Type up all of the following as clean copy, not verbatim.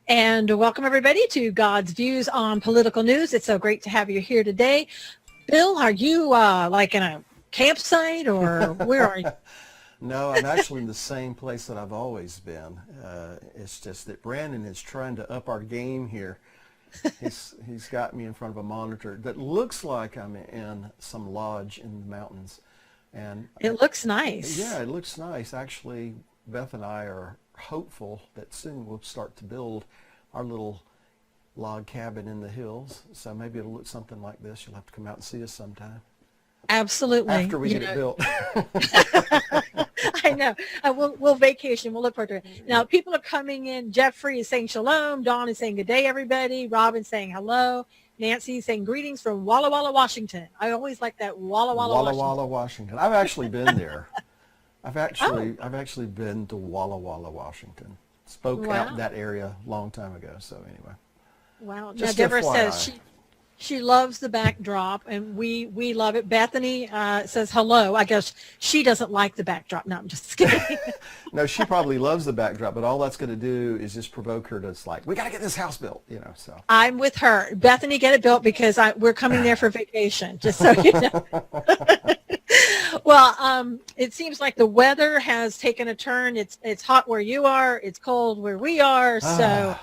And welcome everybody to God's Views on Political News. It's so great to have you here today. Bill, are you like in a campsite or where are you? No, I'm actually in the same place that I've always been. It's just that Brandon is trying to up our game here. He's got me in front of a monitor that looks like I'm in some lodge in the mountains. And It looks nice. yeah, it looks nice. Actually, Beth and I are hopeful that soon we'll start to build our little log cabin in the hills. So maybe it'll look something like this. You'll have to come out and see us sometime Absolutely. after we get it built. I know. We'll vacation. We'll look forward to it. Now, people are coming in. Jeffrey is saying shalom. Dawn is saying good day, everybody. Robin's saying hello. Nancy is saying greetings from Walla Walla, Washington. I always like that Walla Walla, Walla Washington. Walla, Washington. I've actually been there. I've actually been to Walla Walla, Washington. Spoke out in that area a long time ago. So anyway. Wow. Now, Just Deborah FYI. says she loves the backdrop, and we love it. Bethany says hello. I guess she doesn't like the backdrop. No, I'm just kidding. No, she probably loves the backdrop, but all that's going to do is just provoke her to, it's like, we got to get this house built, so. I'm with her. Bethany, get it built because we're coming there for vacation, just so you know. Well, it seems like the weather has taken a turn. It's hot where you are. It's cold where we are. So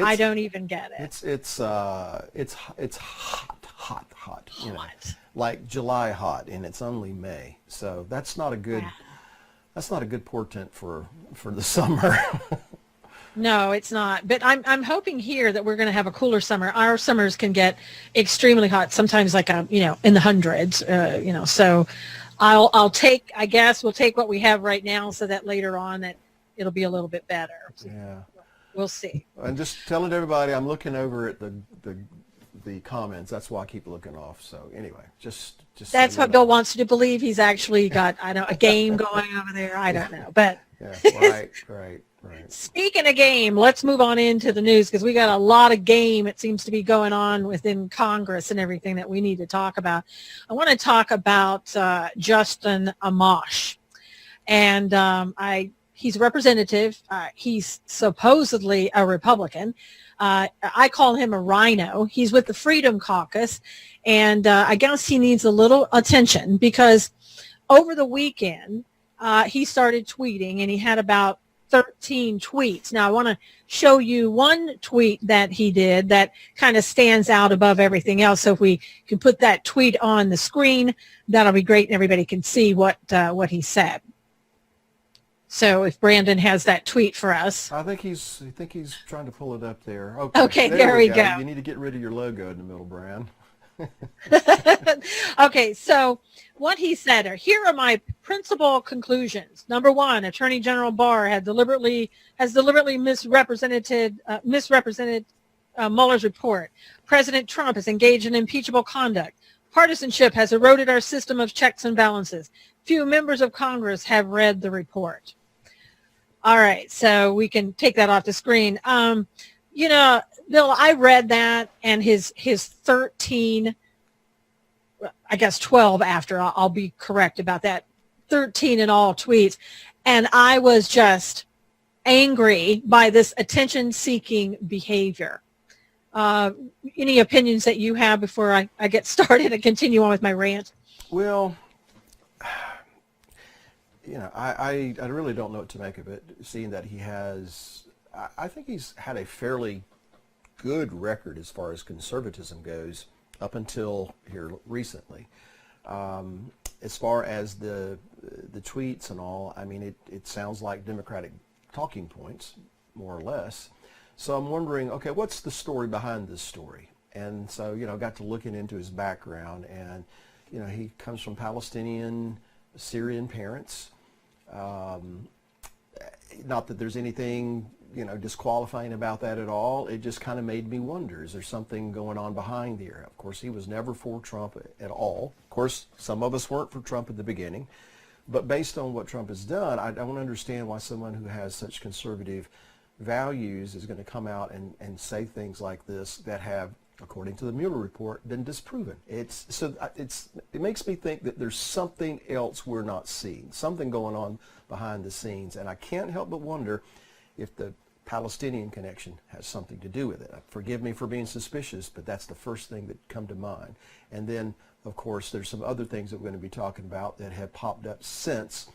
I don't even get it. It's hot, Hot. like July hot, and it's only May. So that's not a good portent for the summer. No, it's not. But I'm hoping here that we're going to have a cooler summer. Our summers can get extremely hot, sometimes like in the hundreds. So I'll take. I guess we'll take what we have right now, so that later on that it'll be a little bit better. Yeah. We'll see. And just telling everybody, I'm looking over at the comments. That's why I keep looking off. So anyway, just That's so what you Bill know. wants you to believe. He's actually got a game going over there. I don't know, but. Yeah, right. Speaking of game, let's move on into the news because we got a lot of game, it seems to be going on within Congress and everything that we need to talk about. I want to talk about Justin Amash. And he's a representative. He's supposedly a Republican. I call him a rhino. He's with the Freedom Caucus. And I guess he needs a little attention because over the weekend, he started tweeting, and he had about 13 tweets. Now, I want to show you one tweet that he did that kind of stands out above everything else. So if we can put that tweet on the screen, that'll be great, and everybody can see what he said. So if Brandon has that tweet for us. I think he's trying to pull it up there. Okay, there we go. You need to get rid of your logo in the middle, Brian. Okay, so what he said are, here are my principal conclusions. Number one, Attorney General Barr has deliberately misrepresented Mueller's report. President Trump has engaged in impeachable conduct. Partisanship has eroded our system of checks and balances. Few members of Congress have read the report. All right, so we can take that off the screen. Bill, I read that, and his 13, I guess 12 after, I'll be correct about that, 13 in all tweets, and I was just angry by this attention-seeking behavior. Any opinions that you have before I get started and continue on with my rant? Well, I really don't know what to make of it, seeing that he has, I think he's had a fairly good record as far as conservatism goes up until here recently. As far as the tweets and all, I mean, it sounds like Democratic talking points, more or less. So I'm wondering, okay, what's the story behind this story? And so, got to looking into his background, and, he comes from Palestinian, Syrian parents. Not that there's anything, disqualifying about that at all. It just kind of made me wonder, is there something going on behind here? Of course, he was never for Trump at all. Of course, some of us weren't for Trump at the beginning. But based on what Trump has done, I want to understand why someone who has such conservative values is going to come out and say things like this that have, according to the Mueller report, been disproven. It makes me think that there's something else we're not seeing, something going on behind the scenes, and I can't help but wonder if the Palestinian connection has something to do with it. Forgive me for being suspicious, but that's the first thing that come to mind. And then, of course, there's some other things that we're going to be talking about that have popped up since,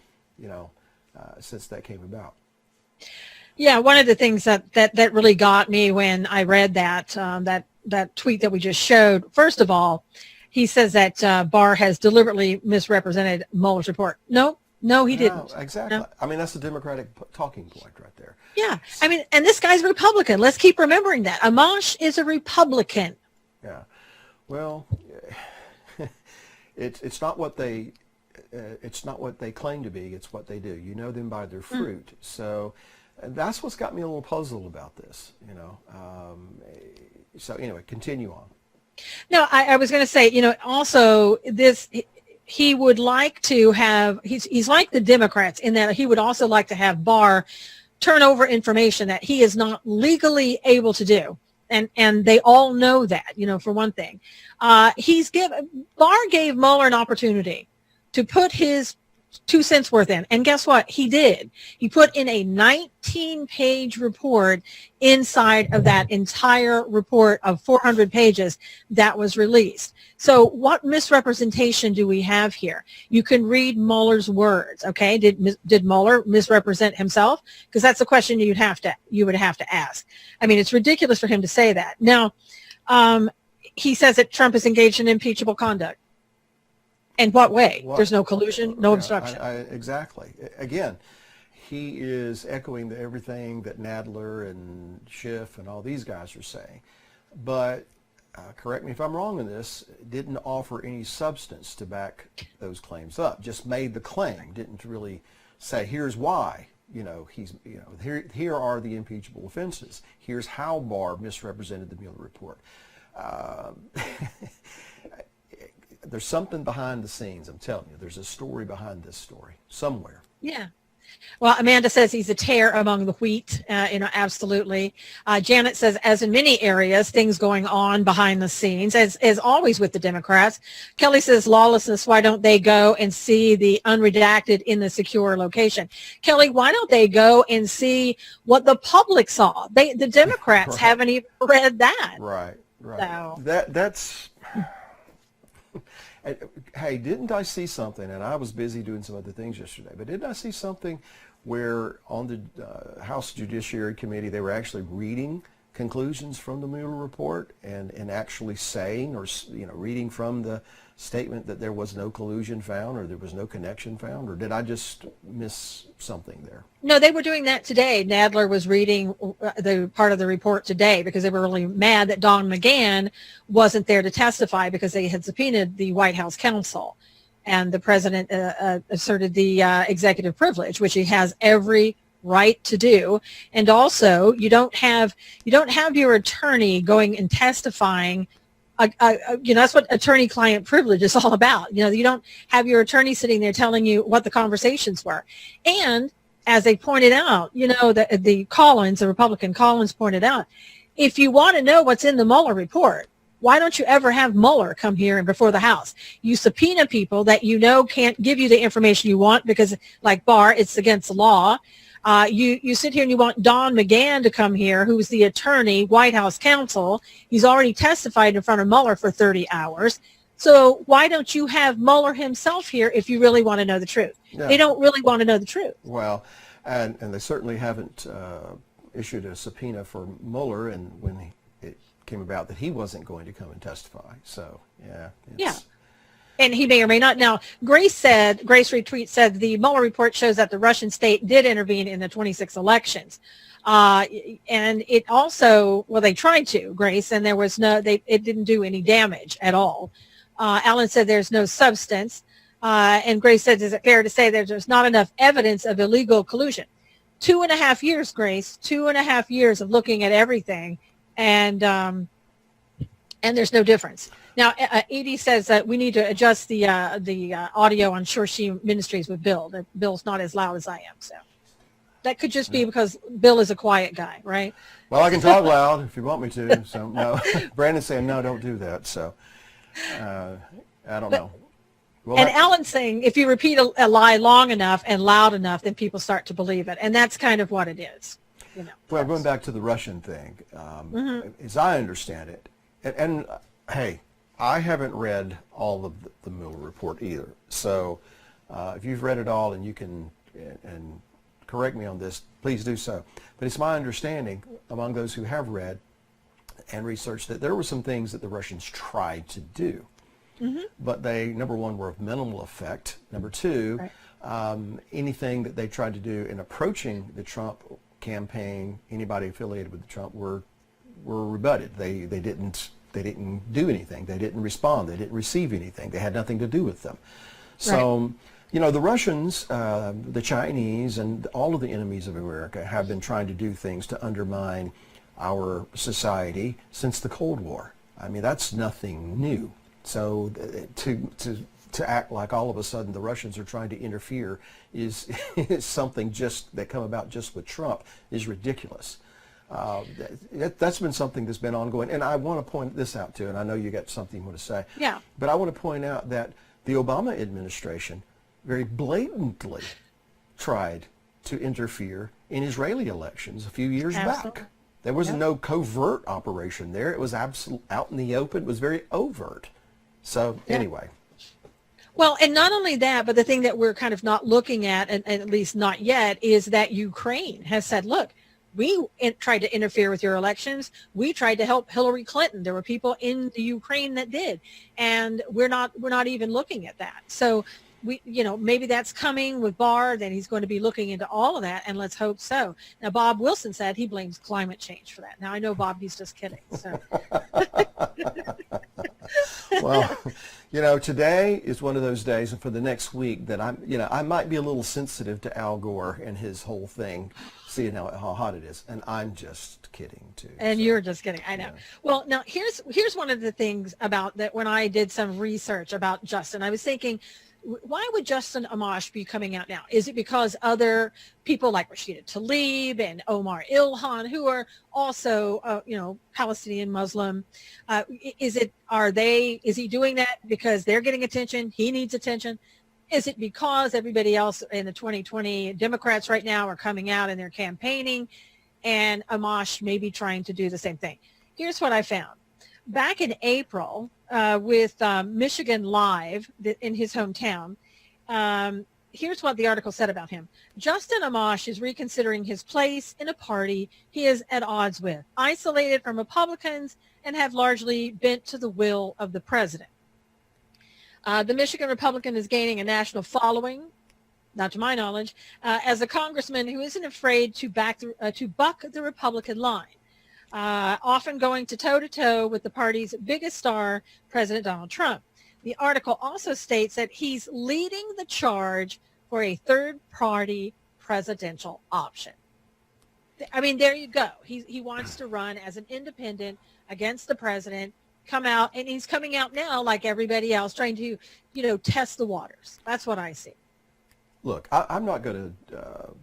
since that came about. Yeah, one of the things that really got me when I read that that tweet that we just showed, first of all, he says that Barr has deliberately misrepresented Mueller's report. No, he didn't. No, exactly. No. I mean, that's the Democratic talking point right there. Yeah, I mean, and this guy's a Republican. Let's keep remembering that. Amash is a Republican. Yeah. Well, it's not what they claim to be. It's what they do. You know them by their fruit. So that's what's got me a little puzzled about this. So anyway, continue on. No, I was going to say, also this, he would like to have, he's like the Democrats in that he would also like to have Barr turn over information that he is not legally able to do. And they all know that, for one thing. Barr gave Mueller an opportunity to put his 2 cents worth in. And guess what? He did. He put in a 19-page report inside of that entire report of 400 pages that was released. So what misrepresentation do we have here? You can read Mueller's words. Okay. Did Mueller misrepresent himself? Because that's the question you would have to ask. I mean, it's ridiculous for him to say that. Now, he says that Trump is engaged in impeachable conduct. In what way? Well, there's no collusion, no obstruction. Exactly. Again, he is echoing everything that Nadler and Schiff and all these guys are saying. But correct me if I'm wrong in this, didn't offer any substance to back those claims up. Just made the claim. Didn't really say, here's why. Here are the impeachable offenses. Here's how Barr misrepresented the Mueller report. There's something behind the scenes. I'm telling you, there's a story behind this story somewhere. Yeah. Well, Amanda says he's a tare among the wheat. Absolutely. Janet says, as in many areas, things going on behind the scenes, as always with the Democrats. Kelly says, lawlessness, why don't they go and see the unredacted in the secure location? Kelly, why don't they go and see what the public saw? The Democrats Right. haven't even read that. Right. So. That's... Hey, didn't I see something, and I was busy doing some other things yesterday, but didn't I see something where on the House Judiciary Committee they were actually reading conclusions from the Mueller report and actually saying or reading from the statement that there was no collusion found or there was no connection found, or did I just miss something there? No, they were doing that today. Nadler was reading the part of the report today because they were really mad that Don McGahn wasn't there to testify because they had subpoenaed the White House counsel, and the president asserted the executive privilege, which he has every right to do. And also, you don't have your attorney going and testifying. That's what attorney-client privilege is all about. You don't have your attorney sitting there telling you what the conversations were. And as they pointed out, the Republican Collins pointed out, if you want to know what's in the Mueller report, why don't you ever have Mueller come here and before the House? You subpoena people that can't give you the information you want because, like Barr, it's against the law. You sit here and you want Don McGahn to come here, who's the attorney, White House counsel. He's already testified in front of Mueller for 30 hours. So why don't you have Mueller himself here if you really want to know the truth? Yeah. They don't really want to know the truth. Well, and they certainly haven't issued a subpoena for Mueller, and when it came about that he wasn't going to come and testify. So, yeah. Yeah. And he may or may not. Now, Grace retweet said the Mueller report shows that the Russian state did intervene in the 26 elections. And it also, they tried to, Grace, and there was it didn't do any damage at all. Alan said there's no substance. And Grace said, is it fair to say that there's not enough evidence of illegal collusion? 2.5 years, Grace, 2.5 years of looking at everything. And there's no difference. Now, Edie says that we need to adjust the audio on Sure She Ministries with Bill. That Bill's not as loud as I am, so that could just be because Bill is a quiet guy, right? Well, I can talk loud if you want me to. So no, Brandon's saying no, don't do that. So I don't know. Well, and Alan's saying if you repeat a lie long enough and loud enough, then people start to believe it, and that's kind of what it is. Well, Yes. going back to the Russian thing, as I understand it, and hey, I haven't read all of the Mueller report either. So if you've read it all and you can and correct me on this, please do so. But it's my understanding among those who have read and researched that there were some things that the Russians tried to do. But they, number one, were of minimal effect. Number two, Right. anything that they tried to do in approaching the Trump campaign, anybody affiliated with Trump, were rebutted. They didn't do anything. They didn't respond. They didn't receive anything. They had nothing to do with them. So, the Russians, the Chinese, and all of the enemies of America have been trying to do things to undermine our society since the Cold War. I mean, that's nothing new. So to act like all of a sudden the Russians are trying to interfere is something just that come about just with Trump is ridiculous. That's been something that's been ongoing. And I want to point this out too, and I know you got something you want to say. Yeah. But I want to point out that the Obama administration very blatantly tried to interfere in Israeli elections a few years Absolutely. back. There was Yep. no covert operation there. It was out in the open. It was very overt. So anyway. Well, and not only that, but the thing that we're kind of not looking at at least not yet, is that Ukraine has said, look, we tried to interfere with your elections. We tried to help Hillary Clinton. There were people in the Ukraine that did, and we're not even looking at that. So maybe that's coming with Barr, that he's going to be looking into all of that, and let's hope so. Now, Bob Wilson said he blames climate change for that. Now, I know, Bob, he's just kidding. So. Well, today is one of those days, and for the next week, that I might be a little sensitive to Al Gore and his whole thing, seeing how hot it is, and I'm just kidding too. And so, you're just kidding. I know. yeah. Well, now here's one of the things about that. When I did some research about Justin, I was thinking, why would Justin Amash be coming out now? Is it because other people like Rashida Tlaib and Omar Ilhan, who are also, Palestinian Muslim, is he doing that because they're getting attention? He needs attention. Is it because everybody else in the 2020 Democrats right now are coming out and they're campaigning, and Amash may be trying to do the same thing? Here's what I found. Back in April, with Michigan Live in his hometown, here's what the article said about him. Justin Amash is reconsidering his place in a party he is at odds with, isolated from Republicans, and have largely bent to the will of the president. The Michigan Republican is gaining a national following, not to my knowledge, as a congressman who isn't afraid to buck the Republican line. Often going to toe-to-toe with the party's biggest star, President Donald Trump. The article also states that he's leading the charge for a third-party presidential option. I mean, there you go. He wants to run as an independent against the president, come out, and he's coming out now like everybody else, trying to, test the waters. That's what I see. Look, I'm not going to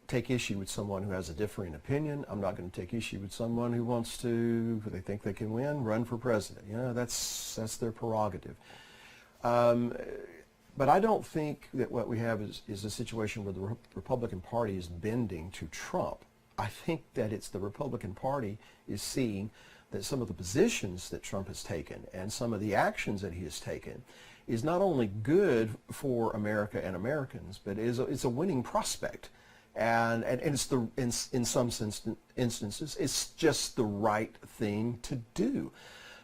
take issue with someone who has a differing opinion. I'm not going to take issue with someone who wants to, who they think they can win, run for president. That's their prerogative. But I don't think that what we have is a situation where the Republican Party is bending to Trump. I think that it's the Republican Party is seeing that some of the positions that Trump has taken and some of the actions that he has taken is not only good for America and Americans, but it's a winning prospect. And it's in some instances, it's just the right thing to do.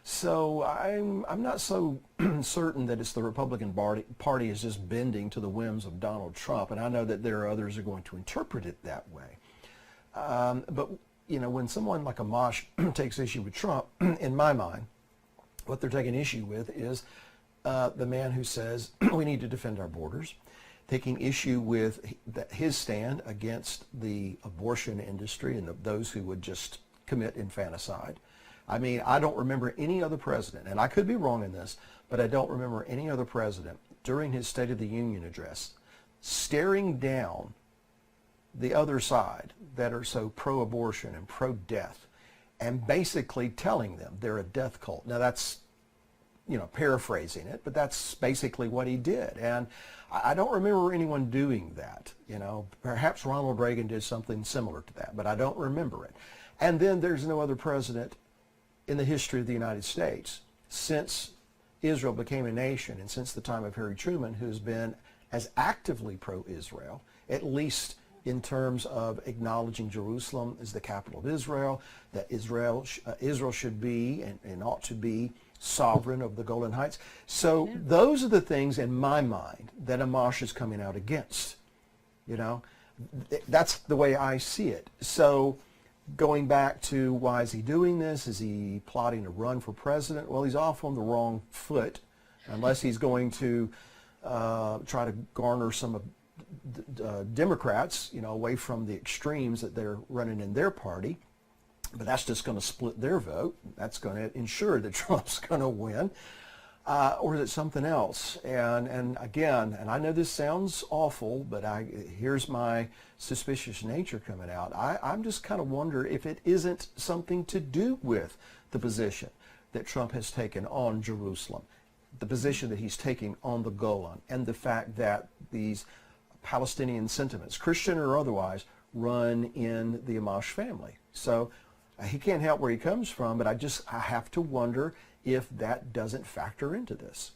So I'm not so certain that it's the Republican Party is just bending to the whims of Donald Trump, and I know that there are others who are going to interpret it that way. But when someone like Amash takes issue with Trump, in my mind, what they're taking issue with is the man who says we need to defend our borders, taking issue with his stand against the abortion industry and those who would just commit infanticide. I mean, I don't remember any other president, and I could be wrong in this, but I don't remember any other president during his State of the Union address staring down the other side that are so pro-abortion and pro-death and basically telling them they're a death cult. Now, that's paraphrasing it, but that's basically what he did. And I don't remember anyone doing that. Perhaps Ronald Reagan did something similar to that, but I don't remember it. And then there's no other president in the history of the United States since Israel became a nation and since the time of Harry Truman who's been as actively pro-Israel, at least in terms of acknowledging Jerusalem as the capital of Israel, that Israel should be and ought to be sovereign of the Golan Heights. So those are the things in my mind that Amash is coming out against. That's the way I see it. So going back to why is he doing this? Is he plotting to run for president? Well, he's off on the wrong foot unless he's going to try to garner some Democrats, away from the extremes that they're running in their party. But that's just going to split their vote. That's going to ensure that Trump's going to win. Or is it something else? And again, and I know this sounds awful, but here's my suspicious nature coming out. I'm just kind of wonder if it isn't something to do with the position that Trump has taken on Jerusalem, the position that he's taking on the Golan, and the fact that these Palestinian sentiments, Christian or otherwise, run in the Amash family. So he can't help where he comes from, but I have to wonder if that doesn't factor into this.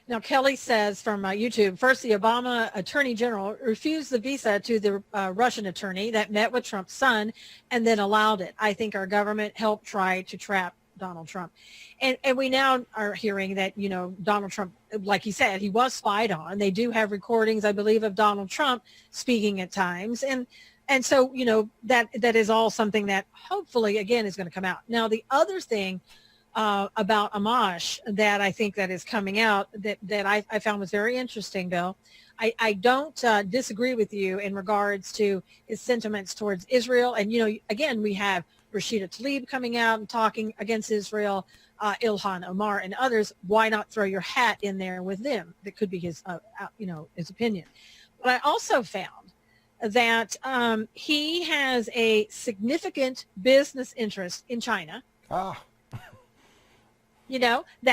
Now, Kelly says from YouTube, first, the Obama Attorney General refused the visa to the Russian attorney that met with Trump's son and then allowed it. I think our government helped try to trap Donald Trump. And we now are hearing that, Donald Trump, like he said, he was spied on. They do have recordings, I believe, of Donald Trump speaking at times. And so, that is all something that hopefully, again, is going to come out. Now, the other thing about Amash that I think that is coming out that I found was very interesting, Bill. I don't disagree with you in regards to his sentiments towards Israel. And, again, we have Rashida Tlaib coming out and talking against Israel, Ilhan Omar and others. Why not throw your hat in there with them? That could be his opinion. But I also found that he has a significant business interest in China. That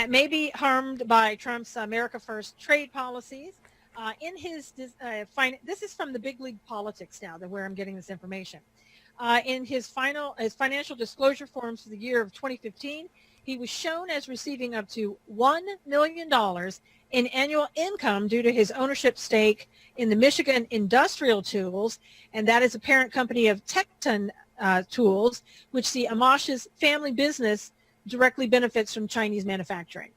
may be harmed by Trump's America First trade policies. In his, this is from the Big League Politics now, where I'm getting this information. In his financial disclosure forms for the year of 2015, he was shown as receiving up to $1 million in annual income due to his ownership stake in the Michigan Industrial Tools, and that is a parent company of Tecton Tools, which the Amash's family business directly benefits from Chinese manufacturing.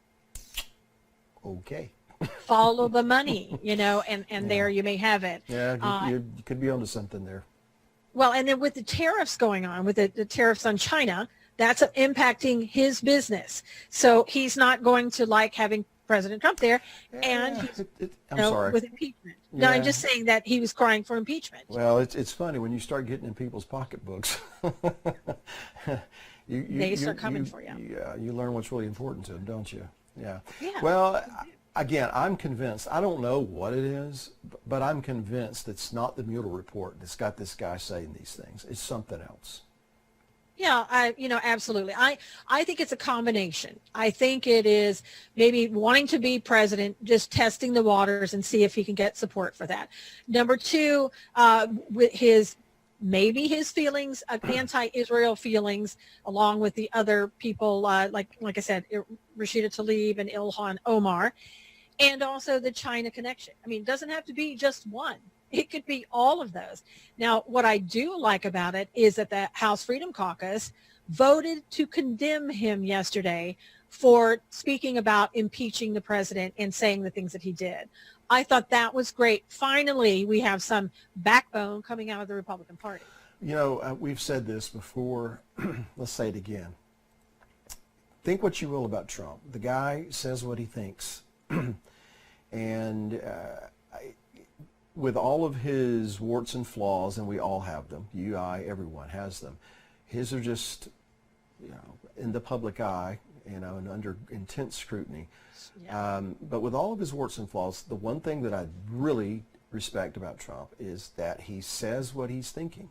Okay. Follow the money, and there you may have it. Yeah, you could be onto something there. Well, and then with the tariffs going on, with the tariffs on China, that's impacting his business. So he's not going to like having President Trump there, and I'm sorry. with impeachment. No, I'm just saying that he was crying for impeachment. Well, it's funny when you start getting in people's pocketbooks. They start coming for you. Yeah, you learn what's really important to them, don't you? Yeah. Yeah. Well, again, I'm convinced. I don't know what it is, but I'm convinced it's not the Mueller report that's got this guy saying these things. It's something else. Yeah, absolutely. I think it's a combination. I think it is maybe wanting to be president, just testing the waters and see if he can get support for that. Number two, with his feelings, anti-Israel feelings, along with the other people, like I said, Rashida Tlaib and Ilhan Omar, and also the China connection. I mean, it doesn't have to be just one. It could be all of those. Now, what I do like about it is that the House Freedom Caucus voted to condemn him yesterday for speaking about impeaching the president and saying the things that he did. I thought that was great. Finally, we have some backbone coming out of the Republican Party. We've said this before. Let's say it again. Think what you will about Trump. The guy says what he thinks. And with all of his warts and flaws, and we all have them, you, I, everyone has them, his are just, in the public eye, and under intense scrutiny. Yeah. But with all of his warts and flaws, the one thing that I really respect about Trump is that he says what he's thinking.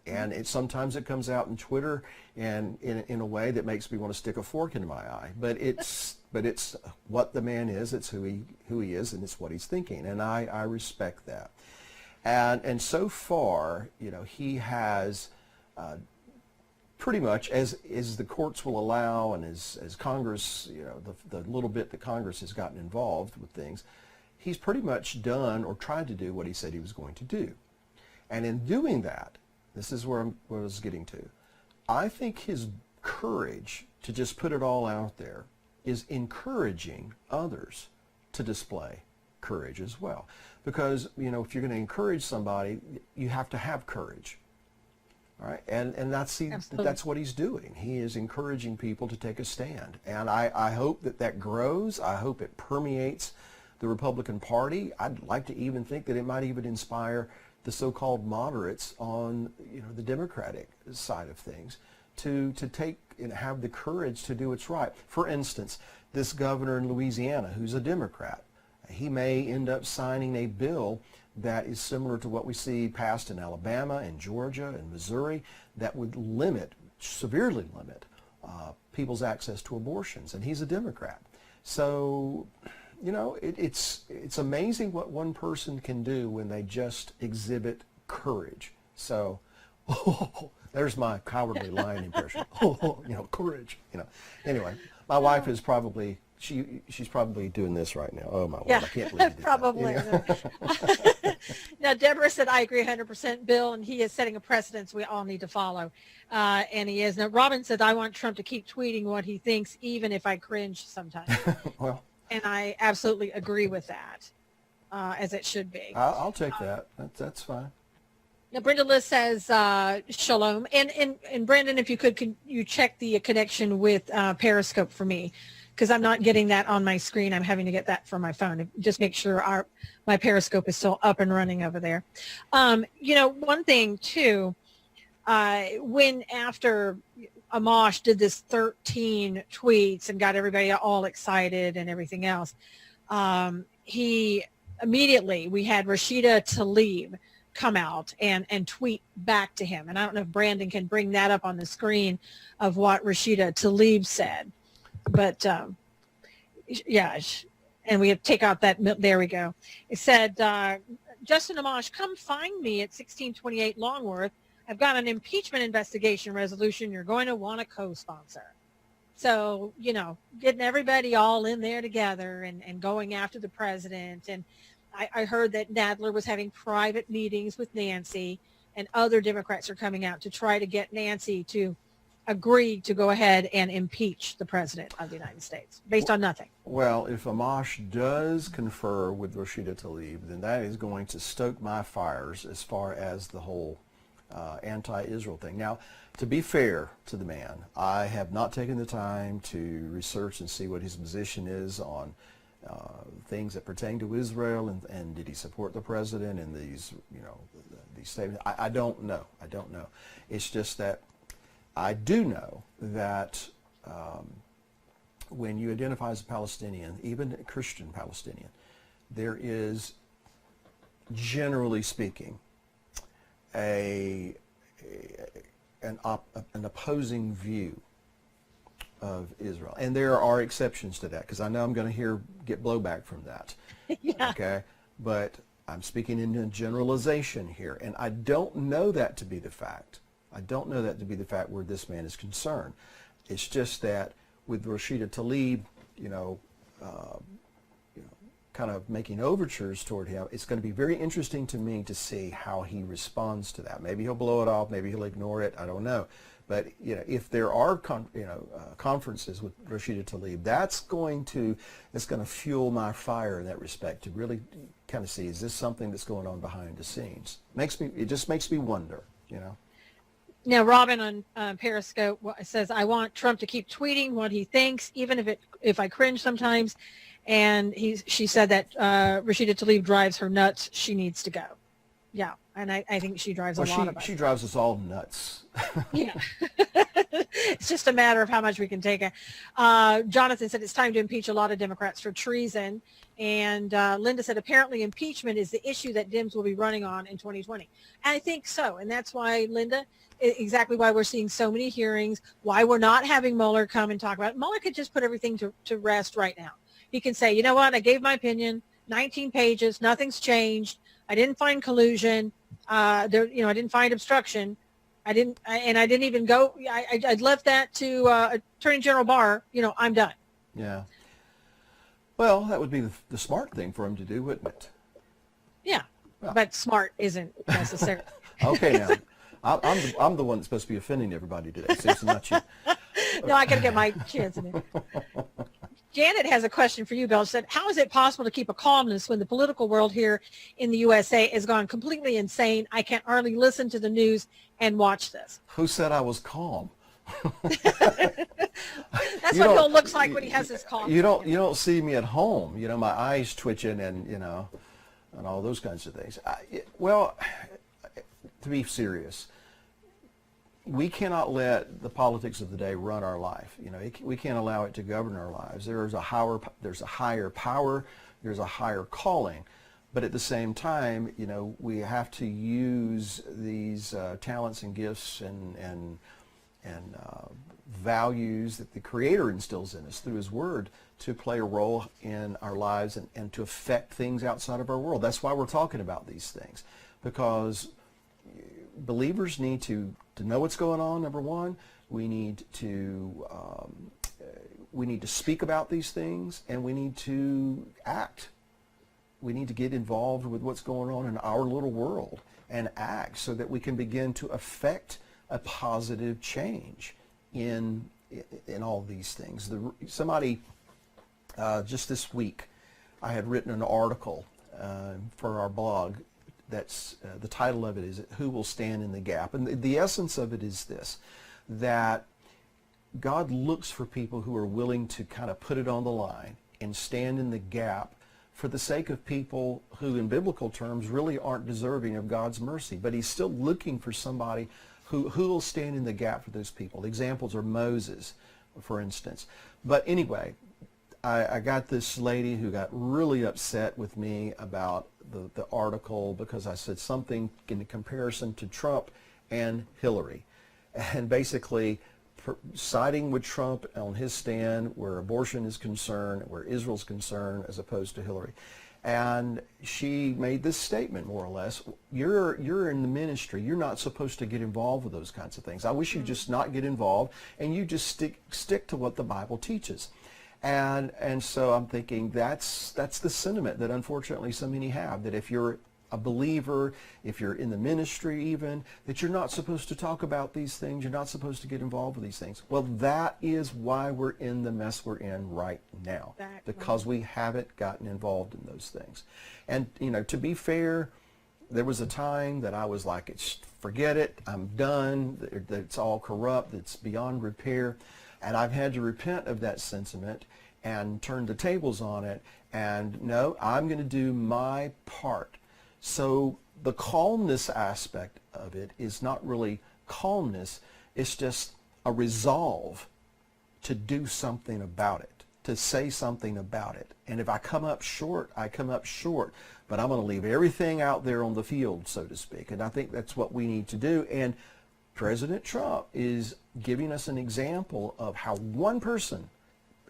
And sometimes it comes out in Twitter and in a way that makes me want to stick a fork into my eye. But it's what the man is. It's who he is, and it's what he's thinking. And I respect that. And so far, he has pretty much, as the courts will allow, and as Congress, the little bit that Congress has gotten involved with things, he's pretty much done or tried to do what he said he was going to do. And in doing that, this is where I was getting to. I think his courage to just put it all out there is encouraging others to display courage as well. Because, if you're going to encourage somebody, you have to have courage. All right? And that's what he's doing. He is encouraging people to take a stand. And I hope that grows. I hope it permeates the Republican Party. I'd like to even think that it might even inspire the so-called moderates on the Democratic side of things to take and have the courage to do what's right. For instance, this governor in Louisiana who's a Democrat, he may end up signing a bill that is similar to what we see passed in Alabama and Georgia and Missouri that would severely limit people's access to abortions, and he's a Democrat. So it's amazing what one person can do when they just exhibit courage. So, there's my cowardly lion impression. Courage. Anyway, my wife is probably she's probably doing this right now. Oh my Lord, I can't believe you did probably. That. Now, Deborah said, I agree 100%, Bill, and he is setting a precedence we all need to follow. And he is. Now, Robin said, I want Trump to keep tweeting what he thinks, even if I cringe sometimes. Well. And I absolutely agree with that, as it should be. I'll take that. That's fine. Now, Brenda Liz says, shalom. And Brandon, if you could you check the connection with Periscope for me? Because I'm not getting that on my screen. I'm having to get that from my phone. Just make sure my Periscope is still up and running over there. One thing, too, when after Amash did this 13 tweets and got everybody all excited and everything else, we had Rashida Tlaib come out and tweet back to him. And I don't know if Brandon can bring that up on the screen of what Rashida Tlaib said. But, yeah, and we have to take out that, there we go. It said, Justin Amash, come find me at 1628 Longworth. I've got an impeachment investigation resolution you're going to want to co-sponsor. So, getting everybody all in there together and going after the president. And I heard that Nadler was having private meetings with Nancy, and other Democrats are coming out to try to get Nancy to agree to go ahead and impeach the president of the United States based on nothing. Well, if Amash does confer with Rashida Tlaib, then that is going to stoke my fires as far as the whole anti-Israel thing. Now, to be fair to the man, I have not taken the time to research and see what his position is on things that pertain to Israel, and did he support the president in these statements. I don't know. It's just that I do know that when you identify as a Palestinian, even a Christian Palestinian, there is, generally speaking, an opposing view of Israel. And there are exceptions to that, because I know I'm going to get blowback from that. Yeah. Okay? But I'm speaking in a generalization here, and I don't know that to be the fact. I don't know that to be the fact where this man is concerned. It's just that with Rashida Tlaib, kind of making overtures toward him, it's going to be very interesting to me to see how he responds to that. Maybe he'll blow it off. Maybe he'll ignore it. I don't know. But if there are conferences with Rashida Tlaib, that's going to fuel my fire in that respect, to really kind of see, is this something that's going on behind the scenes? It just makes me wonder. Now, Robin on Periscope says, I want Trump to keep tweeting what he thinks, even if I cringe sometimes. And she said that Rashida Tlaib drives her nuts. She needs to go. Yeah, and I think she drives a lot of us. She drives us all nuts. Yeah. It's just a matter of how much we can take it. Jonathan said it's time to impeach a lot of Democrats for treason. And Linda said, apparently impeachment is the issue that Dems will be running on in 2020. And I think so. And that's why, Linda, exactly why we're seeing so many hearings, why we're not having Mueller come and talk about it. Mueller could just put everything to rest right now. He can say, you know what, I gave my opinion, 19 pages, nothing's changed. I didn't find collusion. I didn't find obstruction. I didn't even go. I left that to Attorney General Barr. I'm done. Yeah. Well, that would be the smart thing for him to do, wouldn't it? Yeah, well. But smart isn't necessary. Okay, now I'm the one that's supposed to be offending everybody today, Susan, not you. No, I got to get my chance in it. Janet has a question for you, Bill. She said, how is it possible to keep a calmness when the political world here in the USA has gone completely insane? I can hardly listen to the news and watch this. Who said I was calm? That's what Bill looks like when he has his coffee. You don't see me at home. My eyes twitching and and all those kinds of things. To be serious, we cannot let the politics of the day run our life. We can't allow it to govern our lives. There's a higher power, there's a higher calling, but at the same time, we have to use these talents and gifts and values that the Creator instills in us through His Word to play a role in our lives and to affect things outside of our world. That's why we're talking about these things, because believers need to know what's going on. Number one, we need to speak about these things, and we need to act. We need to get involved with what's going on in our little world and act so that we can begin to affect a positive change in all these things. Somebody just this week, I had written an article for our blog. That's the title of it is "Who Will Stand in the Gap?" And the essence of it is this: that God looks for people who are willing to kind of put it on the line and stand in the gap for the sake of people who, in biblical terms, really aren't deserving of God's mercy. But He's still looking for somebody who will stand in the gap for those people. Examples are Moses, for instance. But anyway, I got this lady who got really upset with me about the article because I said something in comparison to Trump and Hillary. And basically siding with Trump on his stand where abortion is concerned, where Israel's concerned, as opposed to Hillary. And she made this statement, more or less: you're in the ministry. You're not supposed to get involved with those kinds of things. I wish you'd just not get involved and you just stick to what the Bible teaches. And so I'm thinking that's the sentiment that unfortunately so many have, that if you're a believer, if you're in the ministry even, that you're not supposed to talk about these things, you're not supposed to get involved with these things. Well, that is why we're in the mess we're in right now, because we haven't gotten involved in those things. And, to be fair, there was a time that I was like, forget it, I'm done, it's all corrupt, it's beyond repair. And I've had to repent of that sentiment and turn the tables on it. And no, I'm going to do my part. So the calmness aspect of it is not really calmness. It's just a resolve to do something about it, to say something about it. And if I come up short, I come up short. But I'm going to leave everything out there on the field, so to speak. And I think that's what we need to do. And President Trump is giving us an example of how one person,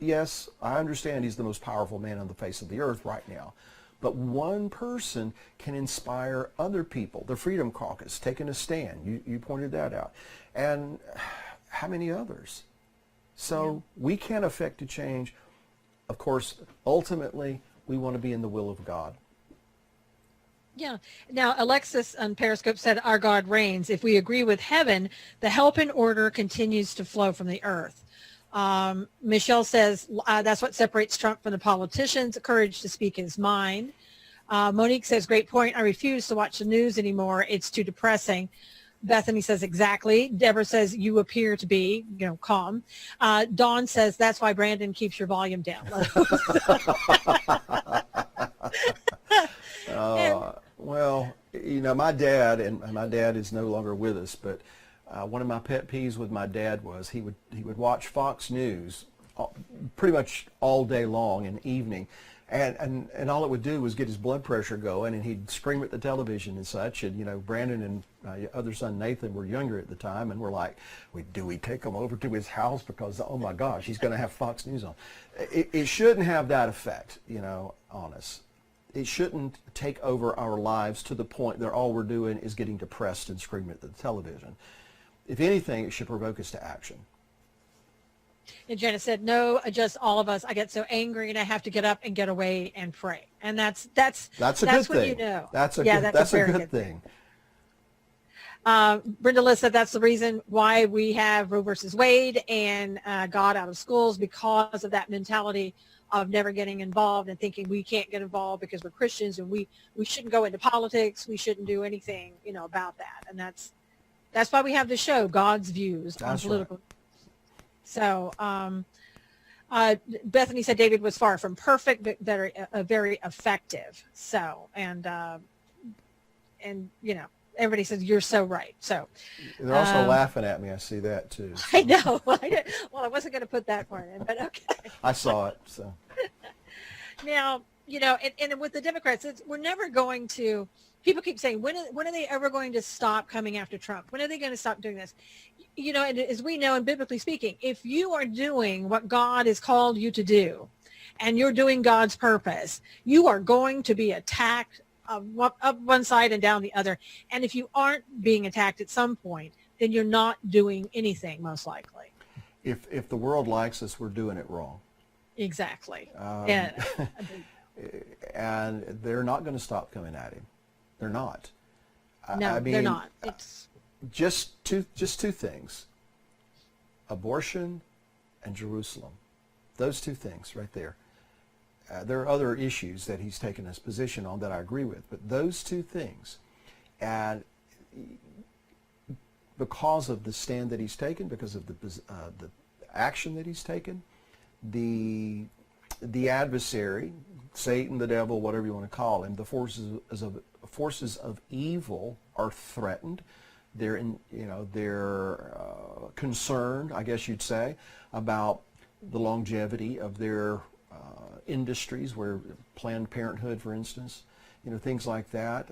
yes, I understand he's the most powerful man on the face of the earth right now, but one person can inspire other people. The Freedom Caucus taking a stand, you pointed that out. And how many others? So we can affect a change. Of course, ultimately, we want to be in the will of God. Yeah. Now, Alexis on Periscope said, our God reigns. If we agree with heaven, the help and order continues to flow from the earth. Michelle says, that's what separates Trump from the politicians, courage to speak his mind. Monique says, great point. I refuse to watch the news anymore. It's too depressing. Bethany says, exactly. Deborah says, you appear to be, calm. Dawn says, that's why Brandon keeps your volume down. Well, my dad, and my dad is no longer with us, but one of my pet peeves with my dad was he would watch Fox News pretty much all day long in the evening, And all it would do was get his blood pressure going, and he'd scream at the television and such. And Brandon and my other son Nathan were younger at the time, and we're like, do we take him over to his house because oh my gosh, he's going to have Fox News on? It shouldn't have that effect, on us. It shouldn't take over our lives to the point that all we're doing is getting depressed and screaming at the television. If anything, it should provoke us to action. And Jenna said, no, just all of us. I get so angry and I have to get up and get away and pray. And that's a good thing. You know. That's a good thing. Brenda Liz said that's the reason why we have Roe versus Wade and God out of schools, because of that mentality of never getting involved and thinking we can't get involved because we're Christians and we shouldn't go into politics. We shouldn't do anything, about that. And that's why we have the show, God's Views on Political. Right. So Bethany said David was far from perfect, but very effective. So, and everybody says you're so right. So they're also laughing at me. I see that too. So. I know. Well, I wasn't going to put that part in, but okay. I saw it. So now, and with the Democrats, we're never going to. People keep saying, when are they ever going to stop coming after Trump? When are they going to stop doing this? And as we know, and biblically speaking, if you are doing what God has called you to do, and you're doing God's purpose, you are going to be attacked up one side and down the other. And if you aren't being attacked at some point, then you're not doing anything, most likely. If the world likes us, we're doing it wrong. Exactly. And they're not going to stop coming at him. They're not. No, they're not. It's just two things: abortion and Jerusalem. Those two things right there. There are other issues that he's taken his position on that I agree with, but those two things, and because of the stand that he's taken, because of the action that he's taken, the adversary, Satan, the devil, whatever you want to call him, the forces of evil are threatened. They're concerned, I guess you'd say, about the longevity of their industries, where Planned Parenthood, for instance, things like that.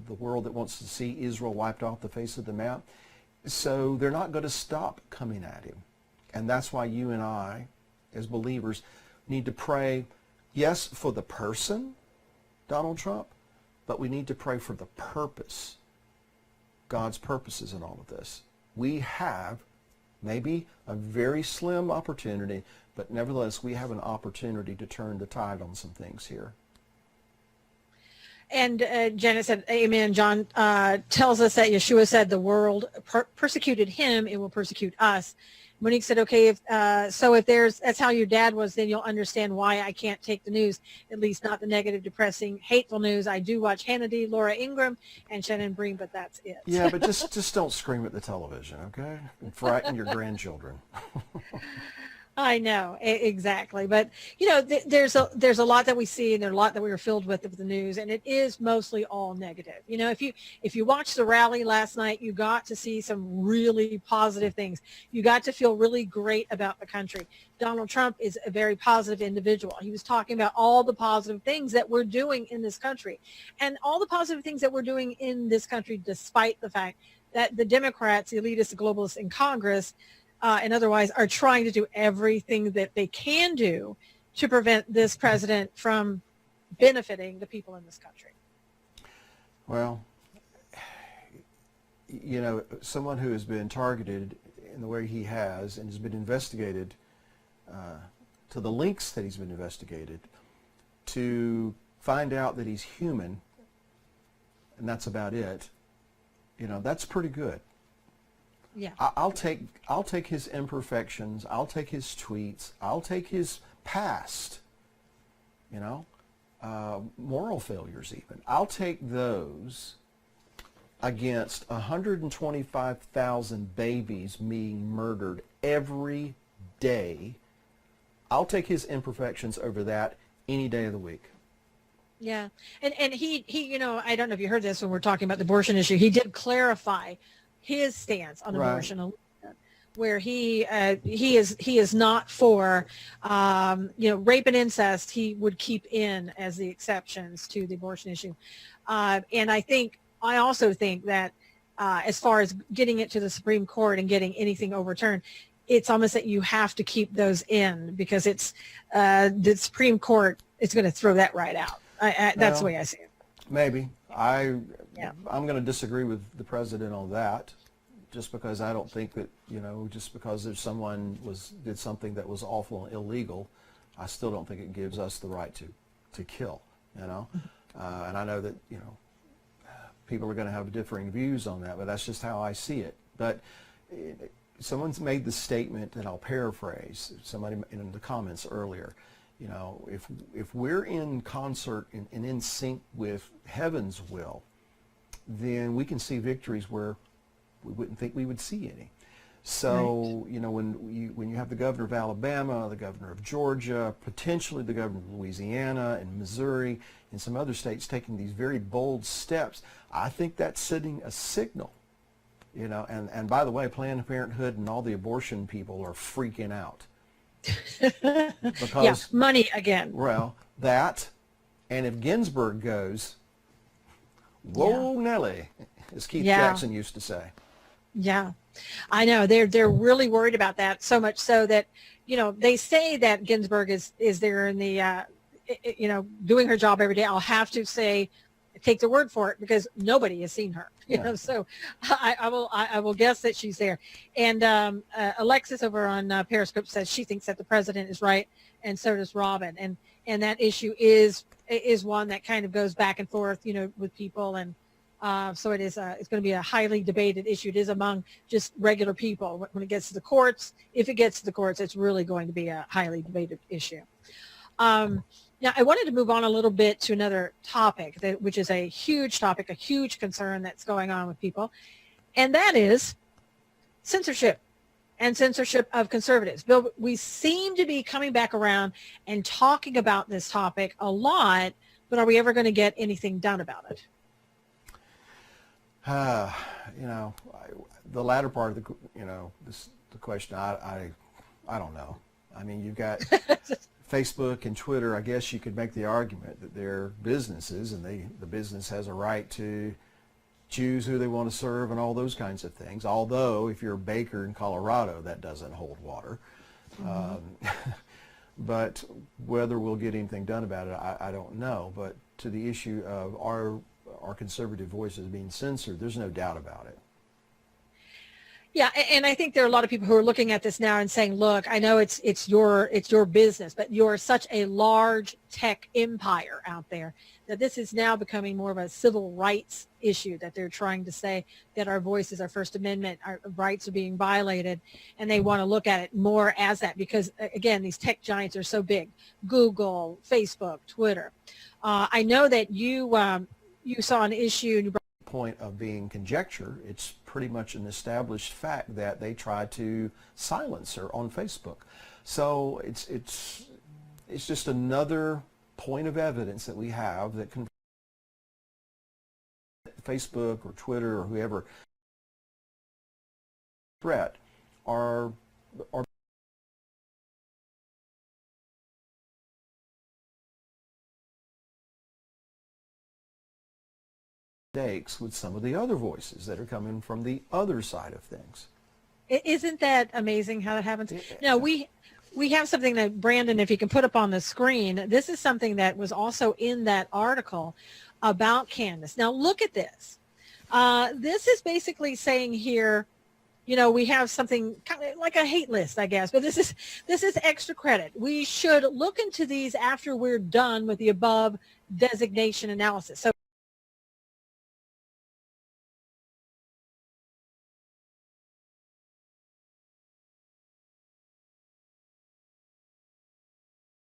The world that wants to see Israel wiped off the face of the map. So they're not going to stop coming at him, and that's why you and I, as believers, need to pray, yes, for the person, Donald Trump, but we need to pray for the purpose, God's purposes in all of this. We have maybe a very slim opportunity, but nevertheless, we have an opportunity to turn the tide on some things here. And Janet said, amen. John tells us that Yeshua said the world persecuted him, it will persecute us. Monique said, okay, if that's how your dad was, then you'll understand why I can't take the news, at least not the negative, depressing, hateful news. I do watch Hannity, Laura Ingraham, and Shannon Bream, but that's it. Yeah, but just don't scream at the television, okay? And frighten your grandchildren. I know, exactly. But, there's a lot that we see, and there's a lot that we are filled with the news, and it is mostly all negative. If you watched the rally last night, you got to see some really positive things. You got to feel really great about the country. Donald Trump is a very positive individual. He was talking about all the positive things that we're doing in this country, and all the positive things that we're doing in this country, despite the fact that the Democrats, the elitists, the globalists in Congress, and otherwise are trying to do everything that they can do to prevent this president from benefiting the people in this country. Well, someone who has been targeted in the way he has and has been investigated to the lengths that he's been investigated, to find out that he's human, and that's about it, that's pretty good. Yeah. I'll take his imperfections. I'll take his tweets. I'll take his past, moral failures even. I'll take those against 125,000 babies being murdered every day. I'll take his imperfections over that any day of the week. Yeah. And he I don't know if you heard this when we're talking about the abortion issue. He did clarify his stance on abortion, where he is not for rape and incest. He would keep in as the exceptions to the abortion issue, and I also think that as far as getting it to the Supreme Court and getting anything overturned, it's almost that you have to keep those in, because it's the Supreme Court is going to throw that right out. That's the way I see it. Maybe. I'm going to disagree with the president on that, just because I don't think that, just because there's someone did something that was awful and illegal, I still don't think it gives us the right to kill, and I know that, people are going to have differing views on that, but that's just how I see it. But someone's made the statement, and I'll paraphrase somebody in the comments earlier, if we're in concert and in sync with heaven's will, then we can see victories where we wouldn't think we would see any. So, right. When you have the governor of Alabama, the governor of Georgia, potentially the governor of Louisiana and Missouri and some other states taking these very bold steps, I think that's sending a signal. And by the way, Planned Parenthood and all the abortion people are freaking out. Because money again. Well, that, and if Ginsburg goes, whoa, Nelly, as Keith Jackson used to say. Yeah, I know. They're really worried about that, so much so that, they say that Ginsburg is there in the, doing her job every day. I'll have to take their word for it, because nobody has seen her. So I will guess that she's there. And Alexis over on Periscope says she thinks that the president is right, and so does Robin. And that issue is one that kind of goes back and forth, with people, and so it's going to be a highly debated issue. It is among just regular people. When it gets to the courts, if it gets to the courts, it's really going to be a highly debated issue. Now, I wanted to move on a little bit to another topic, which is a huge topic, a huge concern that's going on with people, and that is censorship and censorship of conservatives. Bill, we seem to be coming back around and talking about this topic a lot, but are we ever going to get anything done about it? The latter part of the question, I don't know. I mean, you've got Facebook and Twitter. I guess you could make the argument that they're businesses, and the business has a right to choose who they want to serve and all those kinds of things. Although, if you're a baker in Colorado, that doesn't hold water. Mm-hmm. But whether we'll get anything done about it, I don't know. But to the issue of our conservative voices being censored, there's no doubt about it. Yeah, and I think there are a lot of people who are looking at this now and saying, look, I know it's your business, but you're such a large tech empire out there that this is now becoming more of a civil rights issue, that they're trying to say that our voices, our First Amendment, our rights are being violated, and they want to look at it more as that, because, again, these tech giants are so big. Google, Facebook, Twitter. I know that you saw an issue and you brought point of being conjecture. It's pretty much an established fact that they tried to silence her on Facebook. So it's just another point of evidence that we have that Facebook or Twitter or whoever threat are mistakes with some of the other voices that are coming from the other side of things. Isn't that amazing how that happens? No, we have something that, Brandon, if you can put up on the screen, this is something that was also in that article about Candace. Now look at this. This is basically saying here, we have something kind of like a hate list, I guess, but this is extra credit. We should look into these after we're done with the above designation analysis. So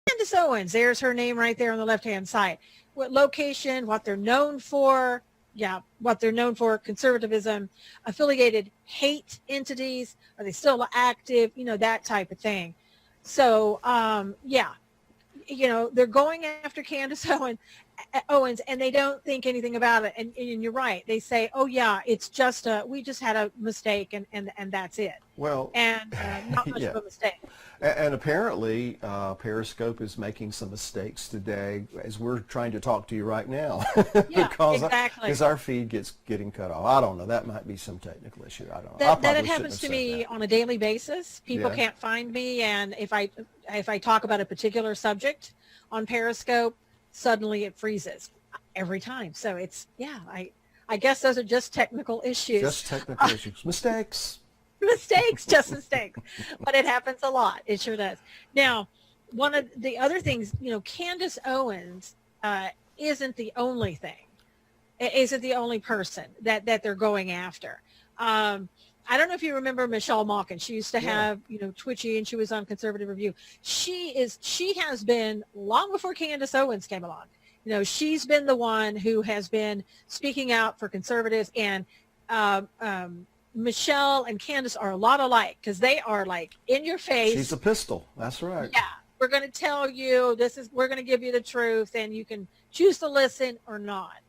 Candace Owens, there's her name right there on the left-hand side. What location, what they're known for, conservatism, affiliated hate entities, are they still active, that type of thing. So, they're going after Candace Owens Owens, and they don't think anything about it. And you're right. They say, "Oh yeah, it's just we just had a mistake, and that's it." Well, And not much yeah. of a mistake. And apparently, Periscope is making some mistakes today as we're trying to talk to you right now. Yeah, because exactly. because our feed getting cut off. I don't know. That might be some technical issue. I don't know. I That probably it happens to shouldn't have said me that. on a daily basis. People Yeah. can't find me, and if I talk about a particular subject on Periscope, suddenly it freezes every time. So it's I guess those are just technical issues. Just technical issues. Mistakes. Mistakes, just mistakes. But it happens a lot. It sure does. Now, one of the other things, Candace Owens isn't the only thing. Isn't the only person that they're going after. I don't know if you remember Michelle Malkin. She used to have, Twitchy, and she was on Conservative Review. She has been, long before Candace Owens came along, she's been the one who has been speaking out for conservatives, and Michelle and Candace are a lot alike because they are like in your face. She's a pistol. That's right. Yeah, we're going to tell you we're going to give you the truth, and you can choose to listen or not.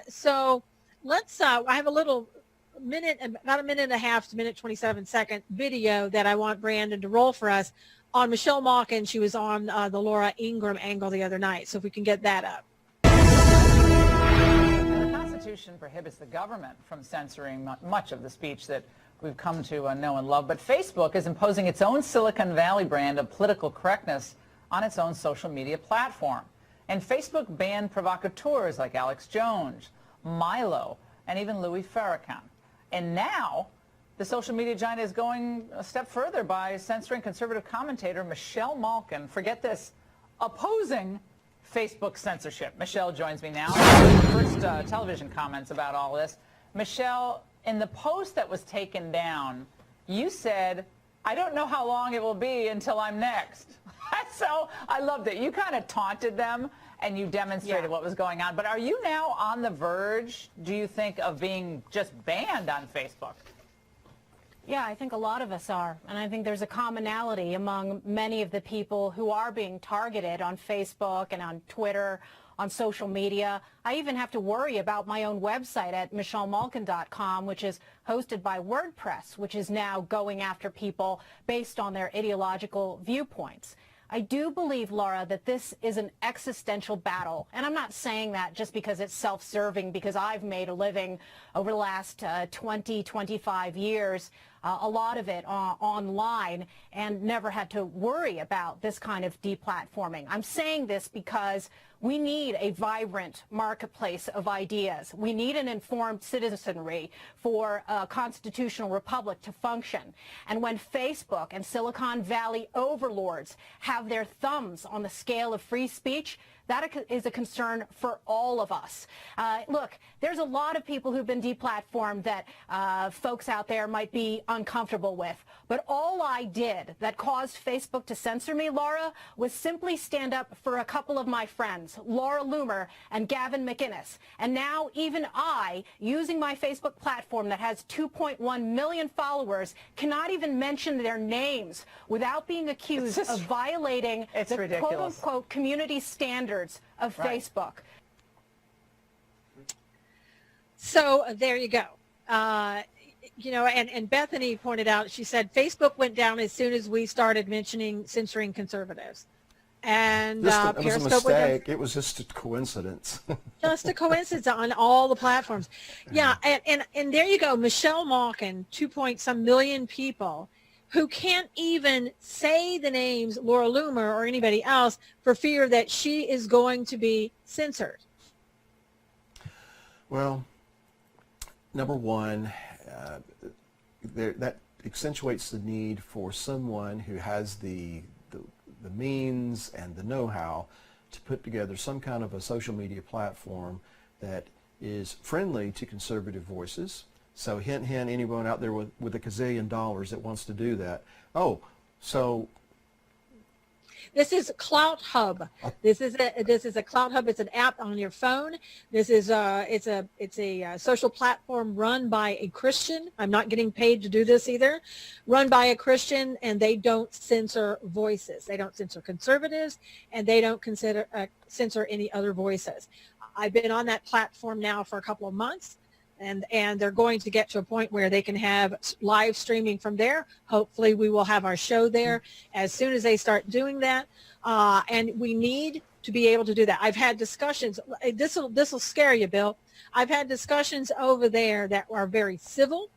So let's, I have a little about a minute and a half to minute 27-second video that I want Brandon to roll for us on Michelle Malkin. She was on the Laura Ingraham angle the other night. So if we can get that up. The Constitution prohibits the government from censoring much of the speech that we've come to know and love, but Facebook is imposing its own Silicon Valley brand of political correctness on its own social media platform. And Facebook banned provocateurs like Alex Jones, Milo, and even Louis Farrakhan. And now the social media giant is going a step further by censoring conservative commentator Michelle Malkin. Forget this, opposing Facebook censorship. Michelle joins me now. First television comments about all this. Michelle, in the post that was taken down, you said, "I don't know how long it will be until I'm next." So I loved it. You kind of taunted them and you demonstrated what was going on. But are you now on the verge, do you think, of being just banned on Facebook? Yeah, I think a lot of us are. And I think there's a commonality among many of the people who are being targeted on Facebook and on Twitter, on social media. I even have to worry about my own website at michellemalkin.com, which is hosted by WordPress, which is now going after people based on their ideological viewpoints. I do believe, Laura, that this is an existential battle. And I'm not saying that just because it's self-serving, because I've made a living over the last 20, 25 years, a lot of it online, and never had to worry about this kind of deplatforming. I'm saying this because we need a vibrant marketplace of ideas. We need an informed citizenry for a constitutional republic to function. And when Facebook and Silicon Valley overlords have their thumbs on the scale of free speech, that is a concern for all of us. Look, there's a lot of people who've been deplatformed that folks out there might be uncomfortable with. But all I did that caused Facebook to censor me, Laura, was simply stand up for a couple of my friends, Laura Loomer and Gavin McInnes. And now even I, using my Facebook platform that has 2.1 million followers, cannot even mention their names without being accused of violating the quote-unquote community standards of Facebook. So there you go. And Bethany pointed out, she said, Facebook went down as soon as we started mentioning censoring conservatives. And it was a Periscope went down. mistake. It was just a coincidence. Just a coincidence on all the platforms. Yeah, and there you go. Michelle Malkin, 2-point-some million people who can't even say the names Laura Loomer or anybody else for fear that she is going to be censored. Well, number one, that accentuates the need for someone who has the means and the know-how to put together some kind of a social media platform that is friendly to conservative voices. So hint, hint, anyone out there with $1 gazillion that wants to do that. Oh, so This is Clout Hub. This is a Clout Hub. It's an app on your phone. This is it's a social platform run by a Christian. I'm not getting paid to do this either. Run by a Christian, and they don't censor voices. They don't censor conservatives, and they don't censor any other voices. I've been on that platform now for a couple of months. And they're going to get to a point where they can have live streaming from there. Hopefully we will have our show there as soon as they start doing that. And we need to be able to do that. I've had discussions. This will scare you, Bill. I've had discussions over there that are very civil,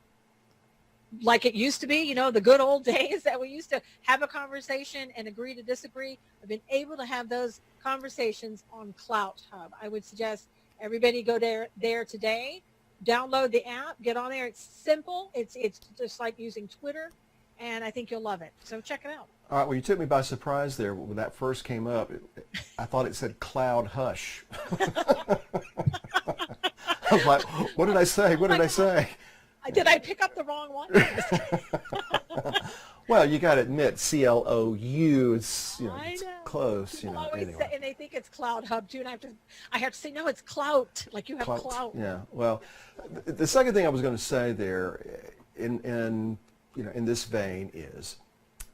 like it used to be, the good old days that we used to have a conversation and agree to disagree. I've been able to have those conversations on Clout Hub. I would suggest everybody go there today. Download the app, get on there. It's simple. It's just like using Twitter, and I think you'll love it. So check it out. All right, well, you took me by surprise there. When that first came up, I thought it said Cloud Hush. I was like, what did I say? What did I say? Did I pick up the wrong one? Well, you got to admit, CLOU, it's, it's close, anyway. And they think it's Cloud Hub too, and I have to say, no, it's Clout, like you have clout. Yeah, well, the second thing I was going to say there, in this vein, is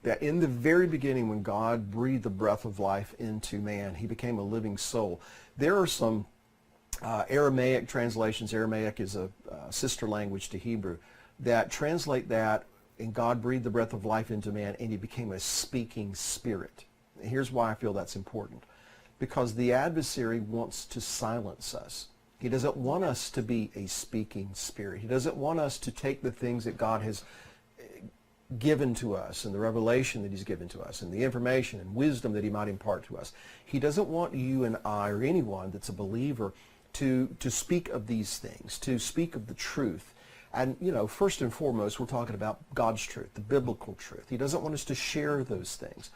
that in the very beginning, when God breathed the breath of life into man, he became a living soul. There are some Aramaic translations. Aramaic is a sister language to Hebrew that translate that. And God breathed the breath of life into man, and he became a speaking spirit. And here's why I feel that's important. Because the adversary wants to silence us. He doesn't want us to be a speaking spirit. He doesn't want us to take the things that God has given to us and the revelation that he's given to us and the information and wisdom that he might impart to us. He doesn't want you and I or anyone that's a believer to speak of these things, to speak of the truth. And, first and foremost, we're talking about God's truth, the biblical truth. He doesn't want us to share those things.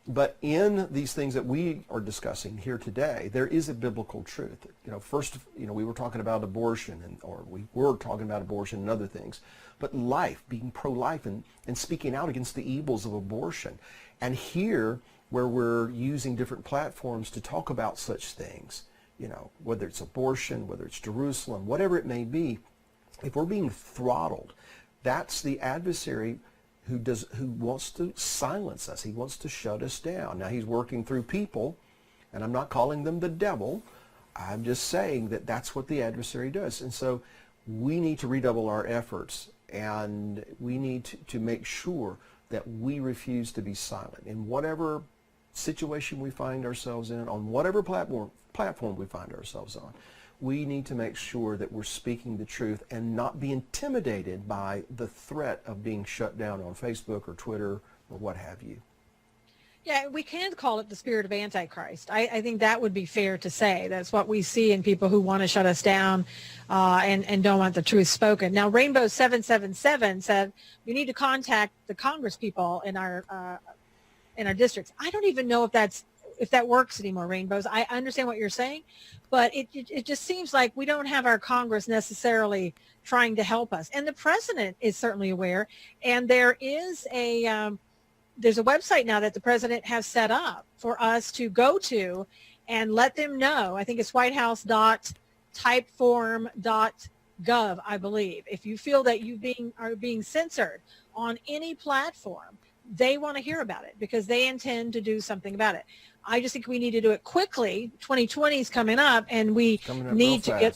But in these things that we are discussing here today, there is a biblical truth. First, we were talking about abortion, or we were talking about abortion and other things. But life, being pro-life and speaking out against the evils of abortion. And here, where we're using different platforms to talk about such things, whether it's abortion, whether it's Jerusalem, whatever it may be, if we're being throttled, that's the adversary who wants to silence us. He wants to shut us down. Now, he's working through people, and I'm not calling them the devil. I'm just saying that that's what the adversary does. And so we need to redouble our efforts, and we need to make sure that we refuse to be silent. In whatever situation we find ourselves in, on whatever platform we find ourselves on, we need to make sure that we're speaking the truth and not be intimidated by the threat of being shut down on Facebook or Twitter or what have you. Yeah, we can call it the spirit of Antichrist. I think that would be fair to say. That's what we see in people who want to shut us down and don't want the truth spoken. Now, Rainbow 777 said we need to contact the Congress people in our districts. I don't even know if that works anymore, Rainbows. I understand what you're saying, but it just seems like we don't have our Congress necessarily trying to help us. And the president is certainly aware. And there is there's a website now that the president has set up for us to go to and let them know. I think it's whitehouse.typeform.gov, I believe. If you feel that you are being censored on any platform, they want to hear about it because they intend to do something about it. I just think we need to do it quickly. 2020 is coming up, and we need to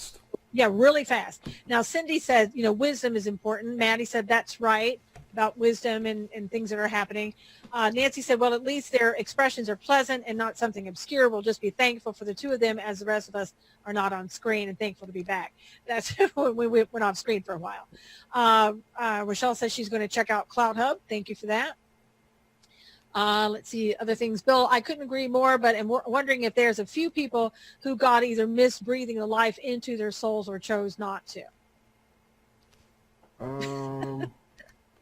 get really fast. Now, Cindy said, wisdom is important. Maddie said that's right about wisdom and things that are happening. Nancy said, well, at least their expressions are pleasant and not something obscure. We'll just be thankful for the two of them as the rest of us are not on screen and thankful to be back. That's when we went off screen for a while. Rochelle says she's going to check out Clout Hub. Thank you for that. Let's see other things. Bill, I couldn't agree more, but I'm wondering if there's a few people who God either missed breathing the life into their souls or chose not to.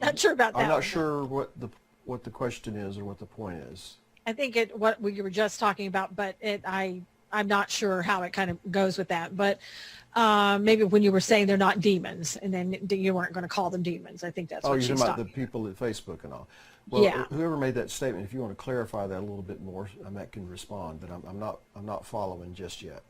Not sure about that. I'm not sure what the question is or what the point is. I think what we were just talking about, but I I'm not sure how it kind of goes with that, but maybe when you were saying they're not demons, and then you weren't going to call them demons. I think that's Oh, what you're she's talking about talking the people at Facebook and all. Well, Yeah. whoever made that statement, if you want to clarify that a little bit more, Matt can respond. But I'm not following just yet.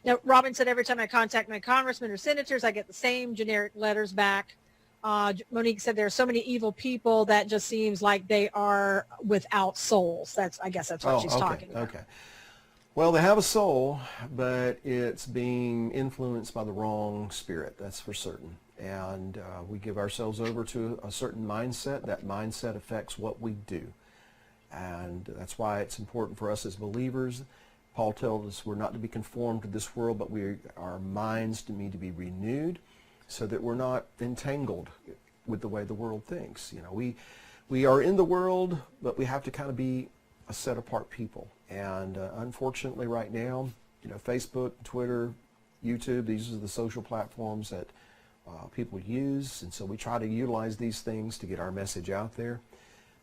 Now, Robin said every time I contact my congressmen or senators, I get the same generic letters back. Monique said there are so many evil people that just seems like they are without souls. I guess that's what she's okay, talking about. okay. Well, they have a soul, but it's being influenced by the wrong spirit. That's for certain. And we give ourselves over to a certain mindset. That mindset affects what we do. And that's why it's important for us as believers. Paul tells us we're not to be conformed to this world, but our minds need to be renewed so that we're not entangled with the way the world thinks. You know, we are in the world, but we have to kind of be a set apart people. And unfortunately right now, you know, Facebook, Twitter, YouTube, these are the social platforms that people use. And so we try to utilize these things to get our message out there.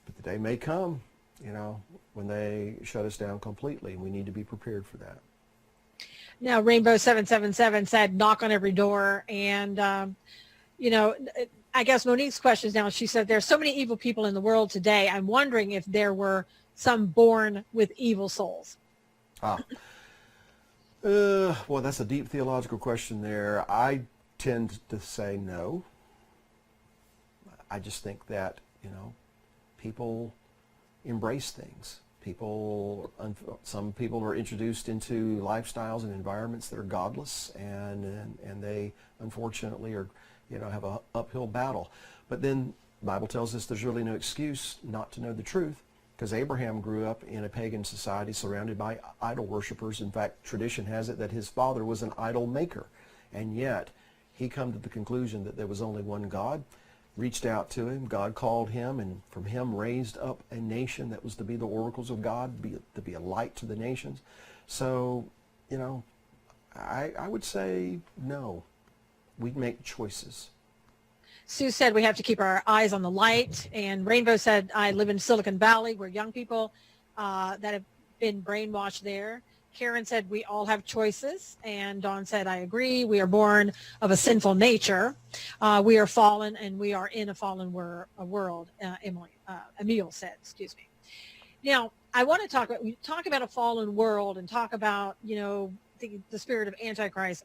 But the day may come, you know, when they shut us down completely. We need to be prepared for that. Now, Rainbow 777 said knock on every door. And, you know, I guess Monique's question is now, she said there's so many evil people in the world today. I'm wondering if there were some born with evil souls. Well, that's a deep theological question there. I tend to say no. I just think that, you know, people embrace things. Some people are introduced into lifestyles and environments that are godless, and they unfortunately are, you know, have an uphill battle. But then the Bible tells us there's really no excuse not to know the truth, because Abraham grew up in a pagan society surrounded by idol worshipers. In fact, tradition has it that his father was an idol maker, and yet he come to the conclusion that there was only one God, reached out to him, God called him, and from him raised up a nation that was to be the oracles of God, to be a light to the nations. So, you know, I would say no. We make choices. Sue said we have to keep our eyes on the light. And Rainbow said, I live in Silicon Valley where young people that have been brainwashed there. Karen said we all have choices. And Dawn said, I agree. We are born of a sinful nature. We are fallen and we are in a fallen world, Emil said, excuse me. Now, I want to talk about a fallen world and talk about, you know, the spirit of Antichrist.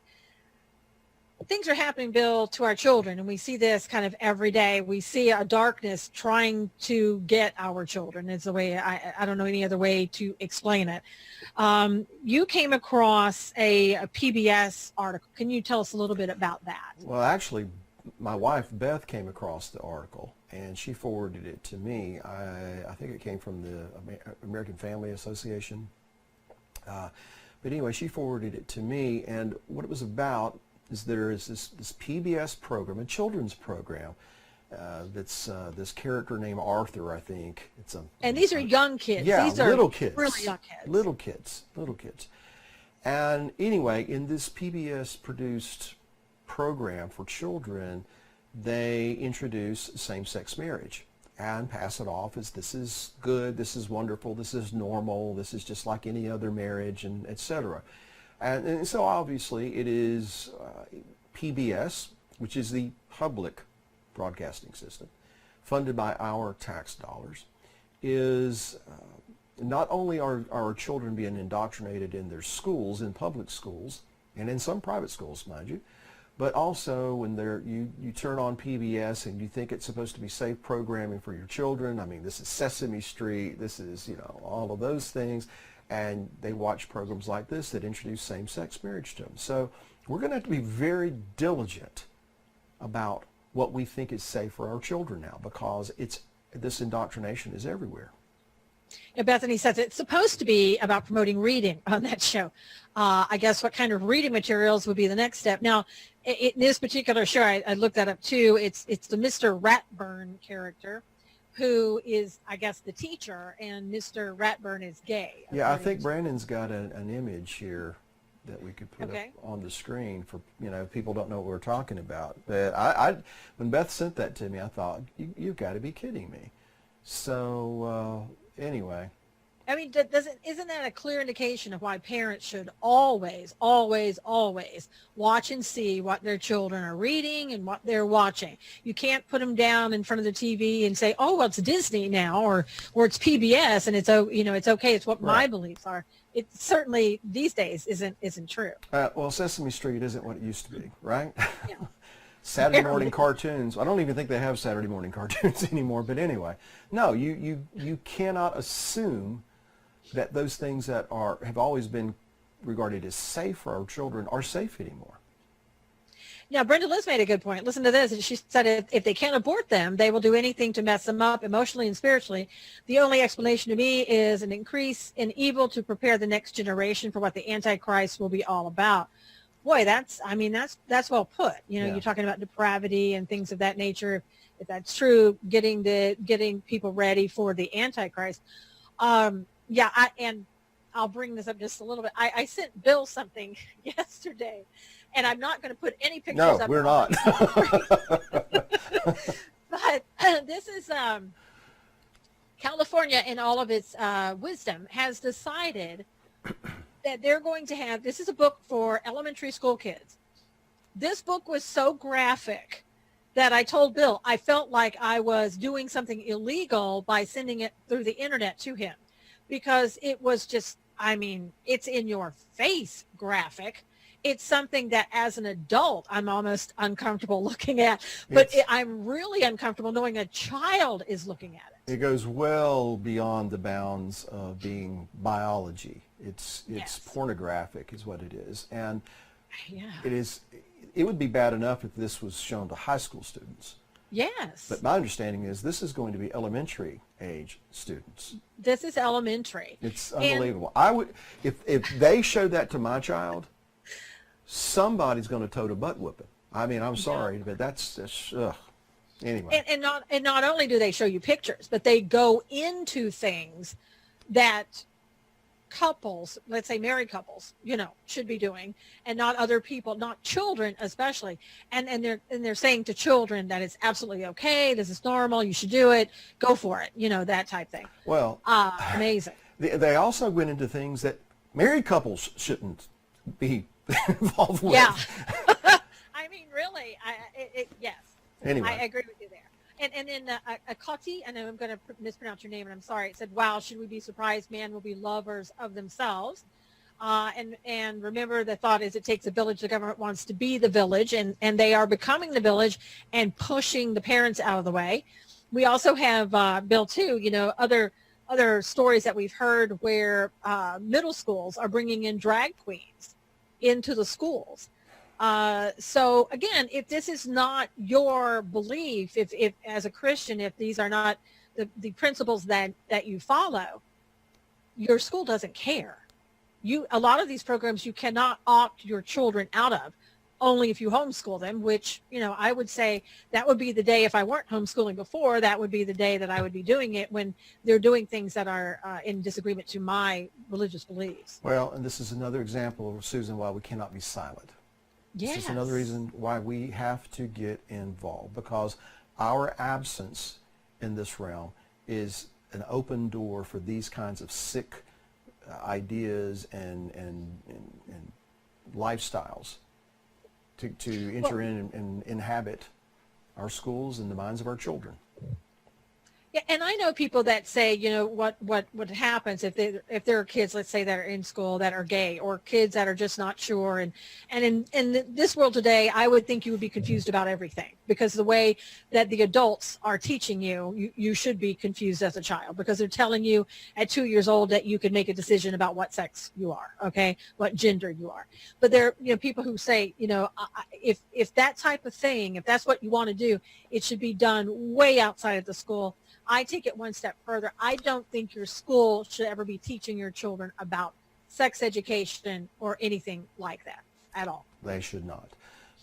Things are happening, Bill, to our children, and we see this kind of every day. We see a darkness trying to get our children. It's the way, I don't know any other way to explain it. You came across a PBS article. Can you tell us a little bit about that? Well, actually, my wife, Beth, came across the article, and she forwarded it to me. I think it came from the American Family Association. But anyway, she forwarded it to me, and what it was about is there is this PBS program, a children's program, that's this character named Arthur, I think. And these are young kids. Yeah, these are little kids. Really young kids. Little kids. And anyway, in this PBS-produced program for children, they introduce same-sex marriage and pass it off as this is good, this is wonderful, this is normal, this is just like any other marriage, and etc. And so obviously it is PBS, which is the public broadcasting system, funded by our tax dollars, is not only are our children being indoctrinated in their schools, in public schools, and in some private schools, mind you, but also when you turn on PBS and you think it's supposed to be safe programming for your children. I mean, this is Sesame Street, this is, you know, all of those things. And they watch programs like this that introduce same-sex marriage to them. So we're going to have to be very diligent about what we think is safe for our children now, because this indoctrination is everywhere. Now, Bethany says it's supposed to be about promoting reading on that show. I guess what kind of reading materials would be the next step. Now, in this particular show, I looked that up too. It's the Mr. Ratburn character, who is, I guess, the teacher, and Mr. Ratburn is gay. Yeah, I think Brandon's got an image here that we could put up on the screen for, you know, if people don't know what we're talking about. But when Beth sent that to me, I thought, you've got to be kidding me. So anyway, I mean, isn't that a clear indication of why parents should always, always, always watch and see what their children are reading and what they're watching? You can't put them down in front of the TV and say, "Oh, well, it's Disney now," or it's PBS, and it's it's okay. It's what my beliefs are. It certainly these days isn't true. Well, Sesame Street isn't what it used to be, right? Yeah. Saturday morning cartoons. I don't even think they have Saturday morning cartoons anymore. But anyway, no, you cannot assume that those things that have always been regarded as safe for our children are safe anymore. Now, Brenda Liz made a good point. Listen to this. She said if they can't abort them, they will do anything to mess them up emotionally and spiritually. The only explanation to me is an increase in evil to prepare the next generation for what the Antichrist will be all about. Boy, that's well put. Yeah. You're talking about depravity and things of that nature. If that's true, getting people ready for the Antichrist. Yeah, I'll bring this up just a little bit. I sent Bill something yesterday, and I'm not going to put any pictures up. No, we're not. But this is California, in all of its wisdom, has decided that they're going to have, this is a book for elementary school kids. This book was so graphic that I told Bill I felt like I was doing something illegal by sending it through the internet to him, because it was just, it's in your face graphic. It's something that as an adult, I'm almost uncomfortable looking at, but I'm really uncomfortable knowing a child is looking at it. It goes well beyond the bounds of being biology. It's Yes. pornographic is what it is. And Yeah. it would be bad enough if this was shown to high school students. Yes. But my understanding is this is going to be elementary age students. This is elementary. It's unbelievable. I would, if they showed that to my child, somebody's going to tote a butt whooping. I'm sorry, but that's ugh. Anyway. And not only do they show you pictures, but they go into things that couples, let's say married couples, should be doing, and not other people, not children especially. And they're saying to children that it's absolutely okay, this is normal, you should do it, go for it, that type thing. Well, amazing. They also went into things that married couples shouldn't be involved with. Yeah. Really, yes. Anyway. I agree with you there. And then Akati, I know I'm going to mispronounce your name, and I'm sorry. It said, "Wow, should we be surprised? Man will be lovers of themselves." And remember, the thought is it takes a village. The government wants to be the village, and they are becoming the village and pushing the parents out of the way. We also have Bill too. Other stories that we've heard where middle schools are bringing in drag queens into the schools. So again, if this is not your belief, if as a Christian, if these are not the principles that you follow, your school doesn't care. A lot of these programs you cannot opt your children out of, only if you homeschool them, which, I would say that would be the day, if I weren't homeschooling before, that would be the day that I would be doing it, when they're doing things that are in disagreement to my religious beliefs. Well, and this is another example, Susan, why we cannot be silent. Yes. This is another reason why we have to get involved, because our absence in this realm is an open door for these kinds of sick ideas and lifestyles to enter in and inhabit our schools and the minds of our children. Yeah, and I know people that say, what happens if there are kids, let's say, that are in school that are gay, or kids that are just not sure. And in this world today, I would think you would be confused about everything, because the way that the adults are teaching you should be confused as a child, because they're telling you at 2 years old that you can make a decision about what sex you are, okay, what gender you are. But there are people who say, if that type of thing, if that's what you want to do, it should be done way outside of the school. I take it one step further. I don't think your school should ever be teaching your children about sex education or anything like that at all. They should not.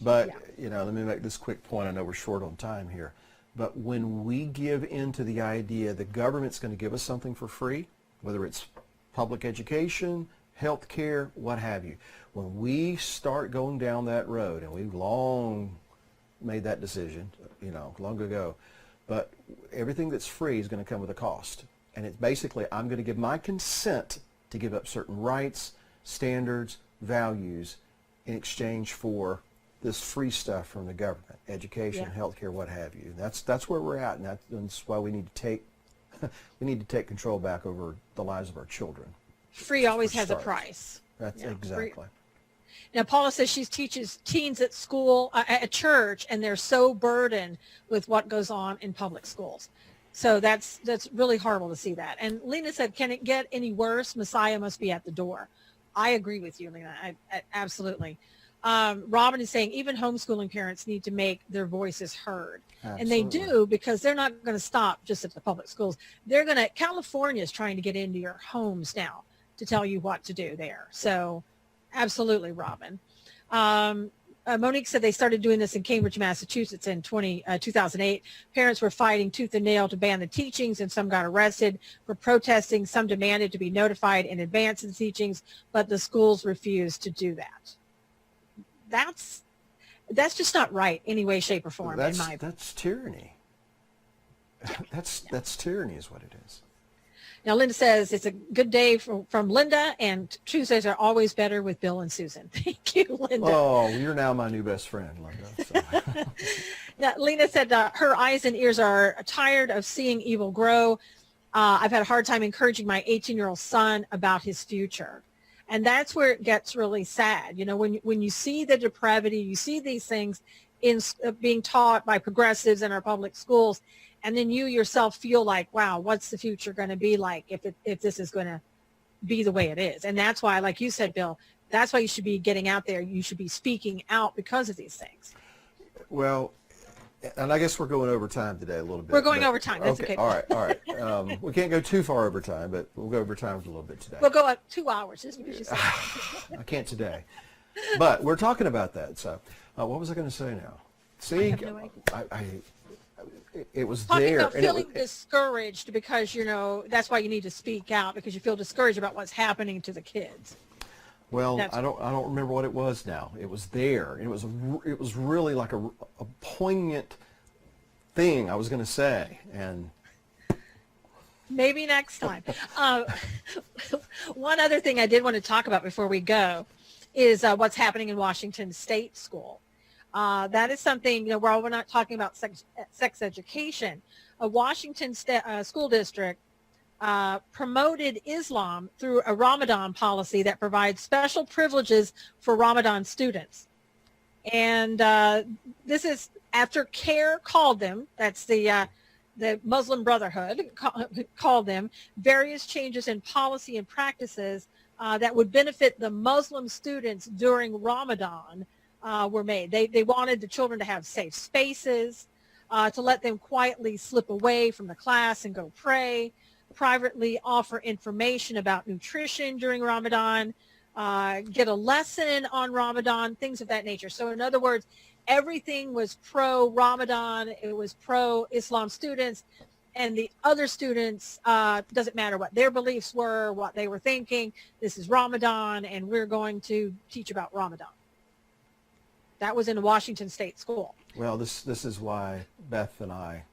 But, let me make this quick point. I know we're short on time here. But when we give in to the idea the government's going to give us something for free, whether it's public education, health care, what have you, when we start going down that road, and we've long made that decision, long ago, but everything that's free is going to come with a cost. And it's basically, I'm going to give my consent to give up certain rights, standards, values in exchange for this free stuff from the government, education, Yeah. healthcare, what have you. That's where we're at, and that's why we need to take we need to take control back over the lives of our children. Free always For has a starters. price. That's Yeah, exactly. Now, Paula says she teaches teens at school, at church, and they're so burdened with what goes on in public schools. So that's really horrible to see that. And Lena said, can it get any worse? Messiah must be at the door. I agree with you, Lena. I absolutely. Robin is saying even homeschooling parents need to make their voices heard. And they Absolutely. do, because they're not going to stop just at the public schools. They're going to, California is trying to get into your homes now to tell you what to do there. So absolutely, Robin. Monique said they started doing this in Cambridge, Massachusetts in 2008. Parents were fighting tooth and nail to ban the teachings, and some got arrested for protesting. Some demanded to be notified in advance of the teachings, but the schools refused to do that. That's just not right any way, shape, or form, in my opinion. That's tyranny. That's tyranny is what it is. Now, Linda says it's a good day from Linda, and Tuesdays are always better with Bill and Susan. Thank you, Linda. Oh, you're now my new best friend, Linda. So. Now, Lena said her eyes and ears are tired of seeing evil grow. I've had a hard time encouraging my 18-year-old son about his future. And that's where it gets really sad. You know, when you see the depravity, you see these things being taught by progressives in our public schools, and then you yourself feel like, wow, what's the future going to be like if this is going to be the way it is? And that's why, like you said, Bill, that's why you should be getting out there. You should be speaking out because of these things. Well, and I guess we're going over time today a little bit. We're going over time. That's okay. All right. We can't go too far over time, but we'll go over time a little bit today. We'll go up 2 hours just because you said I can't today. But we're talking about that. So what was I going to say now? See, have no idea. It was talking there. about and it feeling was- discouraged because, you know, that's why you need to speak out, because you feel discouraged about what's happening to the kids. Well, That's- I don't remember what it was now. It was there. It was really like a poignant thing I was going to say, and Maybe next time. One other thing I did want to talk about before we go is what's happening in Washington State School. That is something, you know, while we're not talking about sex education, a Washington school district promoted Islam through a Ramadan policy that provides special privileges for Ramadan students. And this is after CARE called them, that's the Muslim Brotherhood called them, various changes in policy and practices that would benefit the Muslim students during Ramadan were made. They wanted the children to have safe spaces, to let them quietly slip away from the class and go pray, privately offer information about nutrition during Ramadan, get a lesson on Ramadan, things of that nature. So in other words, everything was pro-Ramadan. It was pro-Islam students. And the other students, doesn't matter what their beliefs were, what they were thinking. This is Ramadan, and we're going to teach about Ramadan. That was in a Washington State school. well, this is why Beth and I,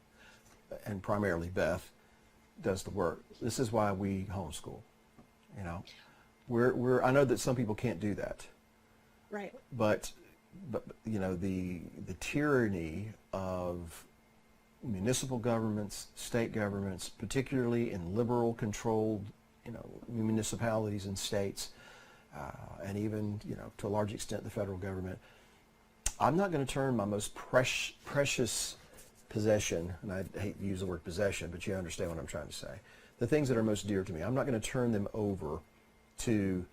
and primarily Beth, does the work. This is why we homeschool. You know, I know that some people can't do that, Right. but you know, the tyranny of municipal governments, state governments, particularly in liberal controlled, you know, municipalities and states, and even, you know, to a large extent the federal government. I'm not going to turn my most precious possession, and I hate to use the word possession, but you understand what I'm trying to say, the things that are most dear to me, I'm not going to turn them over to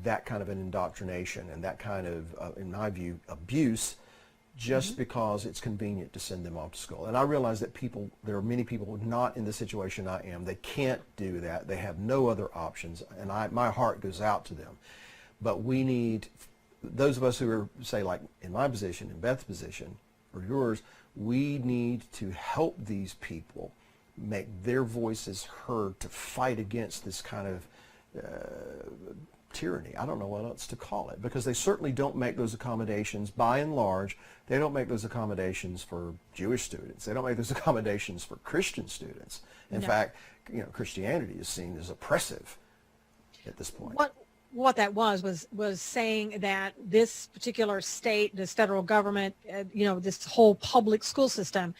that kind of an indoctrination and that kind of, in my view, abuse, just because it's convenient to send them off to school. And I realize that there are many people not in the situation I am. They can't do that. They have no other options, and my heart goes out to them. But we need, those of us who are, say, like in my position, in Beth's position, or yours, we need to help these people make their voices heard, to fight against this kind of tyranny. I don't know what else to call it, because they certainly don't make those accommodations. By and large, they don't make those accommodations for Jewish students. They don't make those accommodations for Christian students. In fact, Christianity is seen as oppressive at this point. What that was saying that this particular state, this federal government, this whole public school system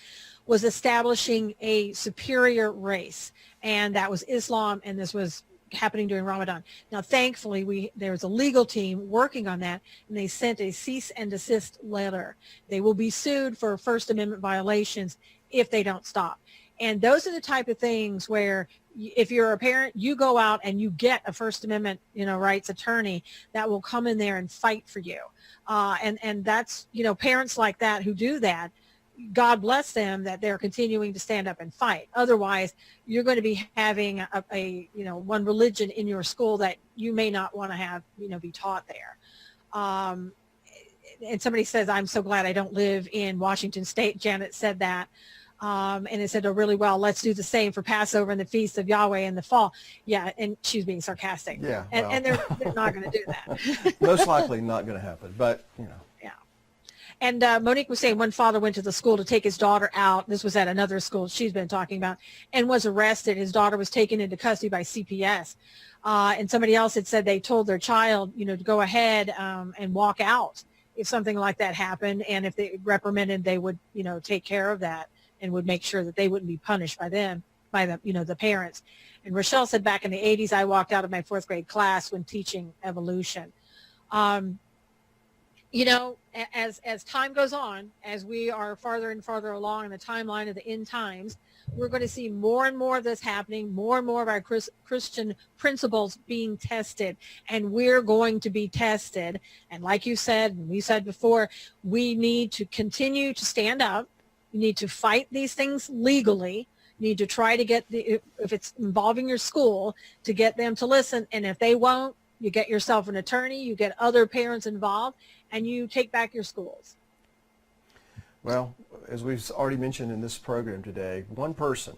was establishing a superior race, and that was Islam, and this was happening during Ramadan. Now, thankfully, there was a legal team working on that, and they sent a cease and desist letter. They will be sued for First Amendment violations if they don't stop. And those are the type of things where if you're a parent, you go out and you get a First Amendment, rights attorney that will come in there and fight for you. And that's, parents like that who do that, God bless them that they're continuing to stand up and fight. Otherwise, you're going to be having a one religion in your school that you may not want to have, be taught there. And somebody says, I'm so glad I don't live in Washington State. Janet said that. And it said, oh, really well, let's do the same for Passover and the Feast of Yahweh in the fall. Yeah, and she was being sarcastic. Yeah. And they're not going to do that. Most likely not going to happen, but, Yeah. And Monique was saying one father went to the school to take his daughter out. This was at another school she's been talking about, and was arrested. His daughter was taken into custody by CPS. And somebody else had said they told their child, to go ahead and walk out if something like that happened. And if they reprimanded, they would, take care of that and would make sure that they wouldn't be punished by them, by the parents. And Rochelle said back in the 80s, I walked out of my 4th grade class when teaching evolution. As time goes on, as we are farther and farther along in the timeline of the end times, we're going to see more and more of this happening, more and more of our Christian principles being tested, and we're going to be tested. And like you said, and we said before, we need to continue to stand up. You need to fight these things legally. You need to try to get, if it's involving your school, to get them to listen. And if they won't, you get yourself an attorney, you get other parents involved, and you take back your schools. Well, as we've already mentioned in this program today, one person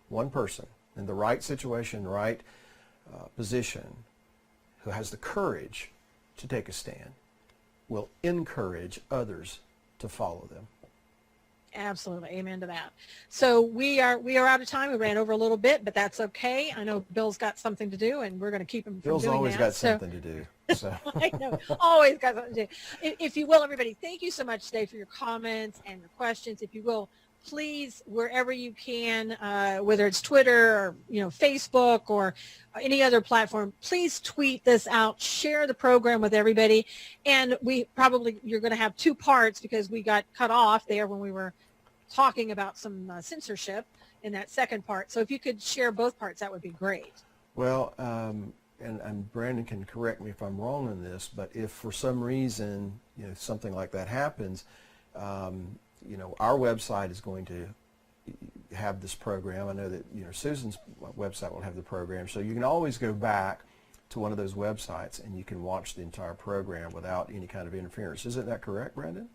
in the right situation, right position, who has the courage to take a stand, will encourage others to follow them. Absolutely. Amen to that. So we are out of time. We ran over a little bit, but that's okay. I know Bill's got something to do, and we're going to keep him from Bill's doing always that. got something to do. So. I know. Always got something to do. If you will, everybody, thank you so much today for your comments and your questions. If you will, please, wherever you can, whether it's Twitter or, Facebook or any other platform, please tweet this out, share the program with everybody. And you're going to have 2 parts because we got cut off there when we were talking about some censorship in that second part. So if you could share both parts, that would be great. Well, and Brandon can correct me if I'm wrong on this, but if for some reason, something like that happens, our website is going to have this program. I know that, Susan's website will have the program. So you can always go back to one of those websites and you can watch the entire program without any kind of interference. Isn't that correct, Brandon?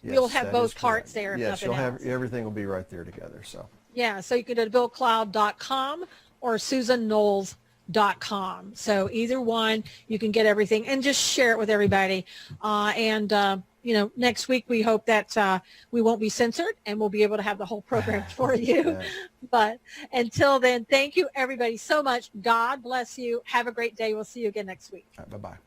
Yes, you'll have that both is parts correct. there. Yes, if you'll nothing have, else. everything will be right there together. So. Yeah, so you can go to billcloud.com or susanknowles.com. So either one, you can get everything and just share it with everybody. Next week we hope that we won't be censored and we'll be able to have the whole program for you. Yeah. But until then, thank you everybody so much. God bless you. Have a great day. We'll see you again next week. All right, bye-bye.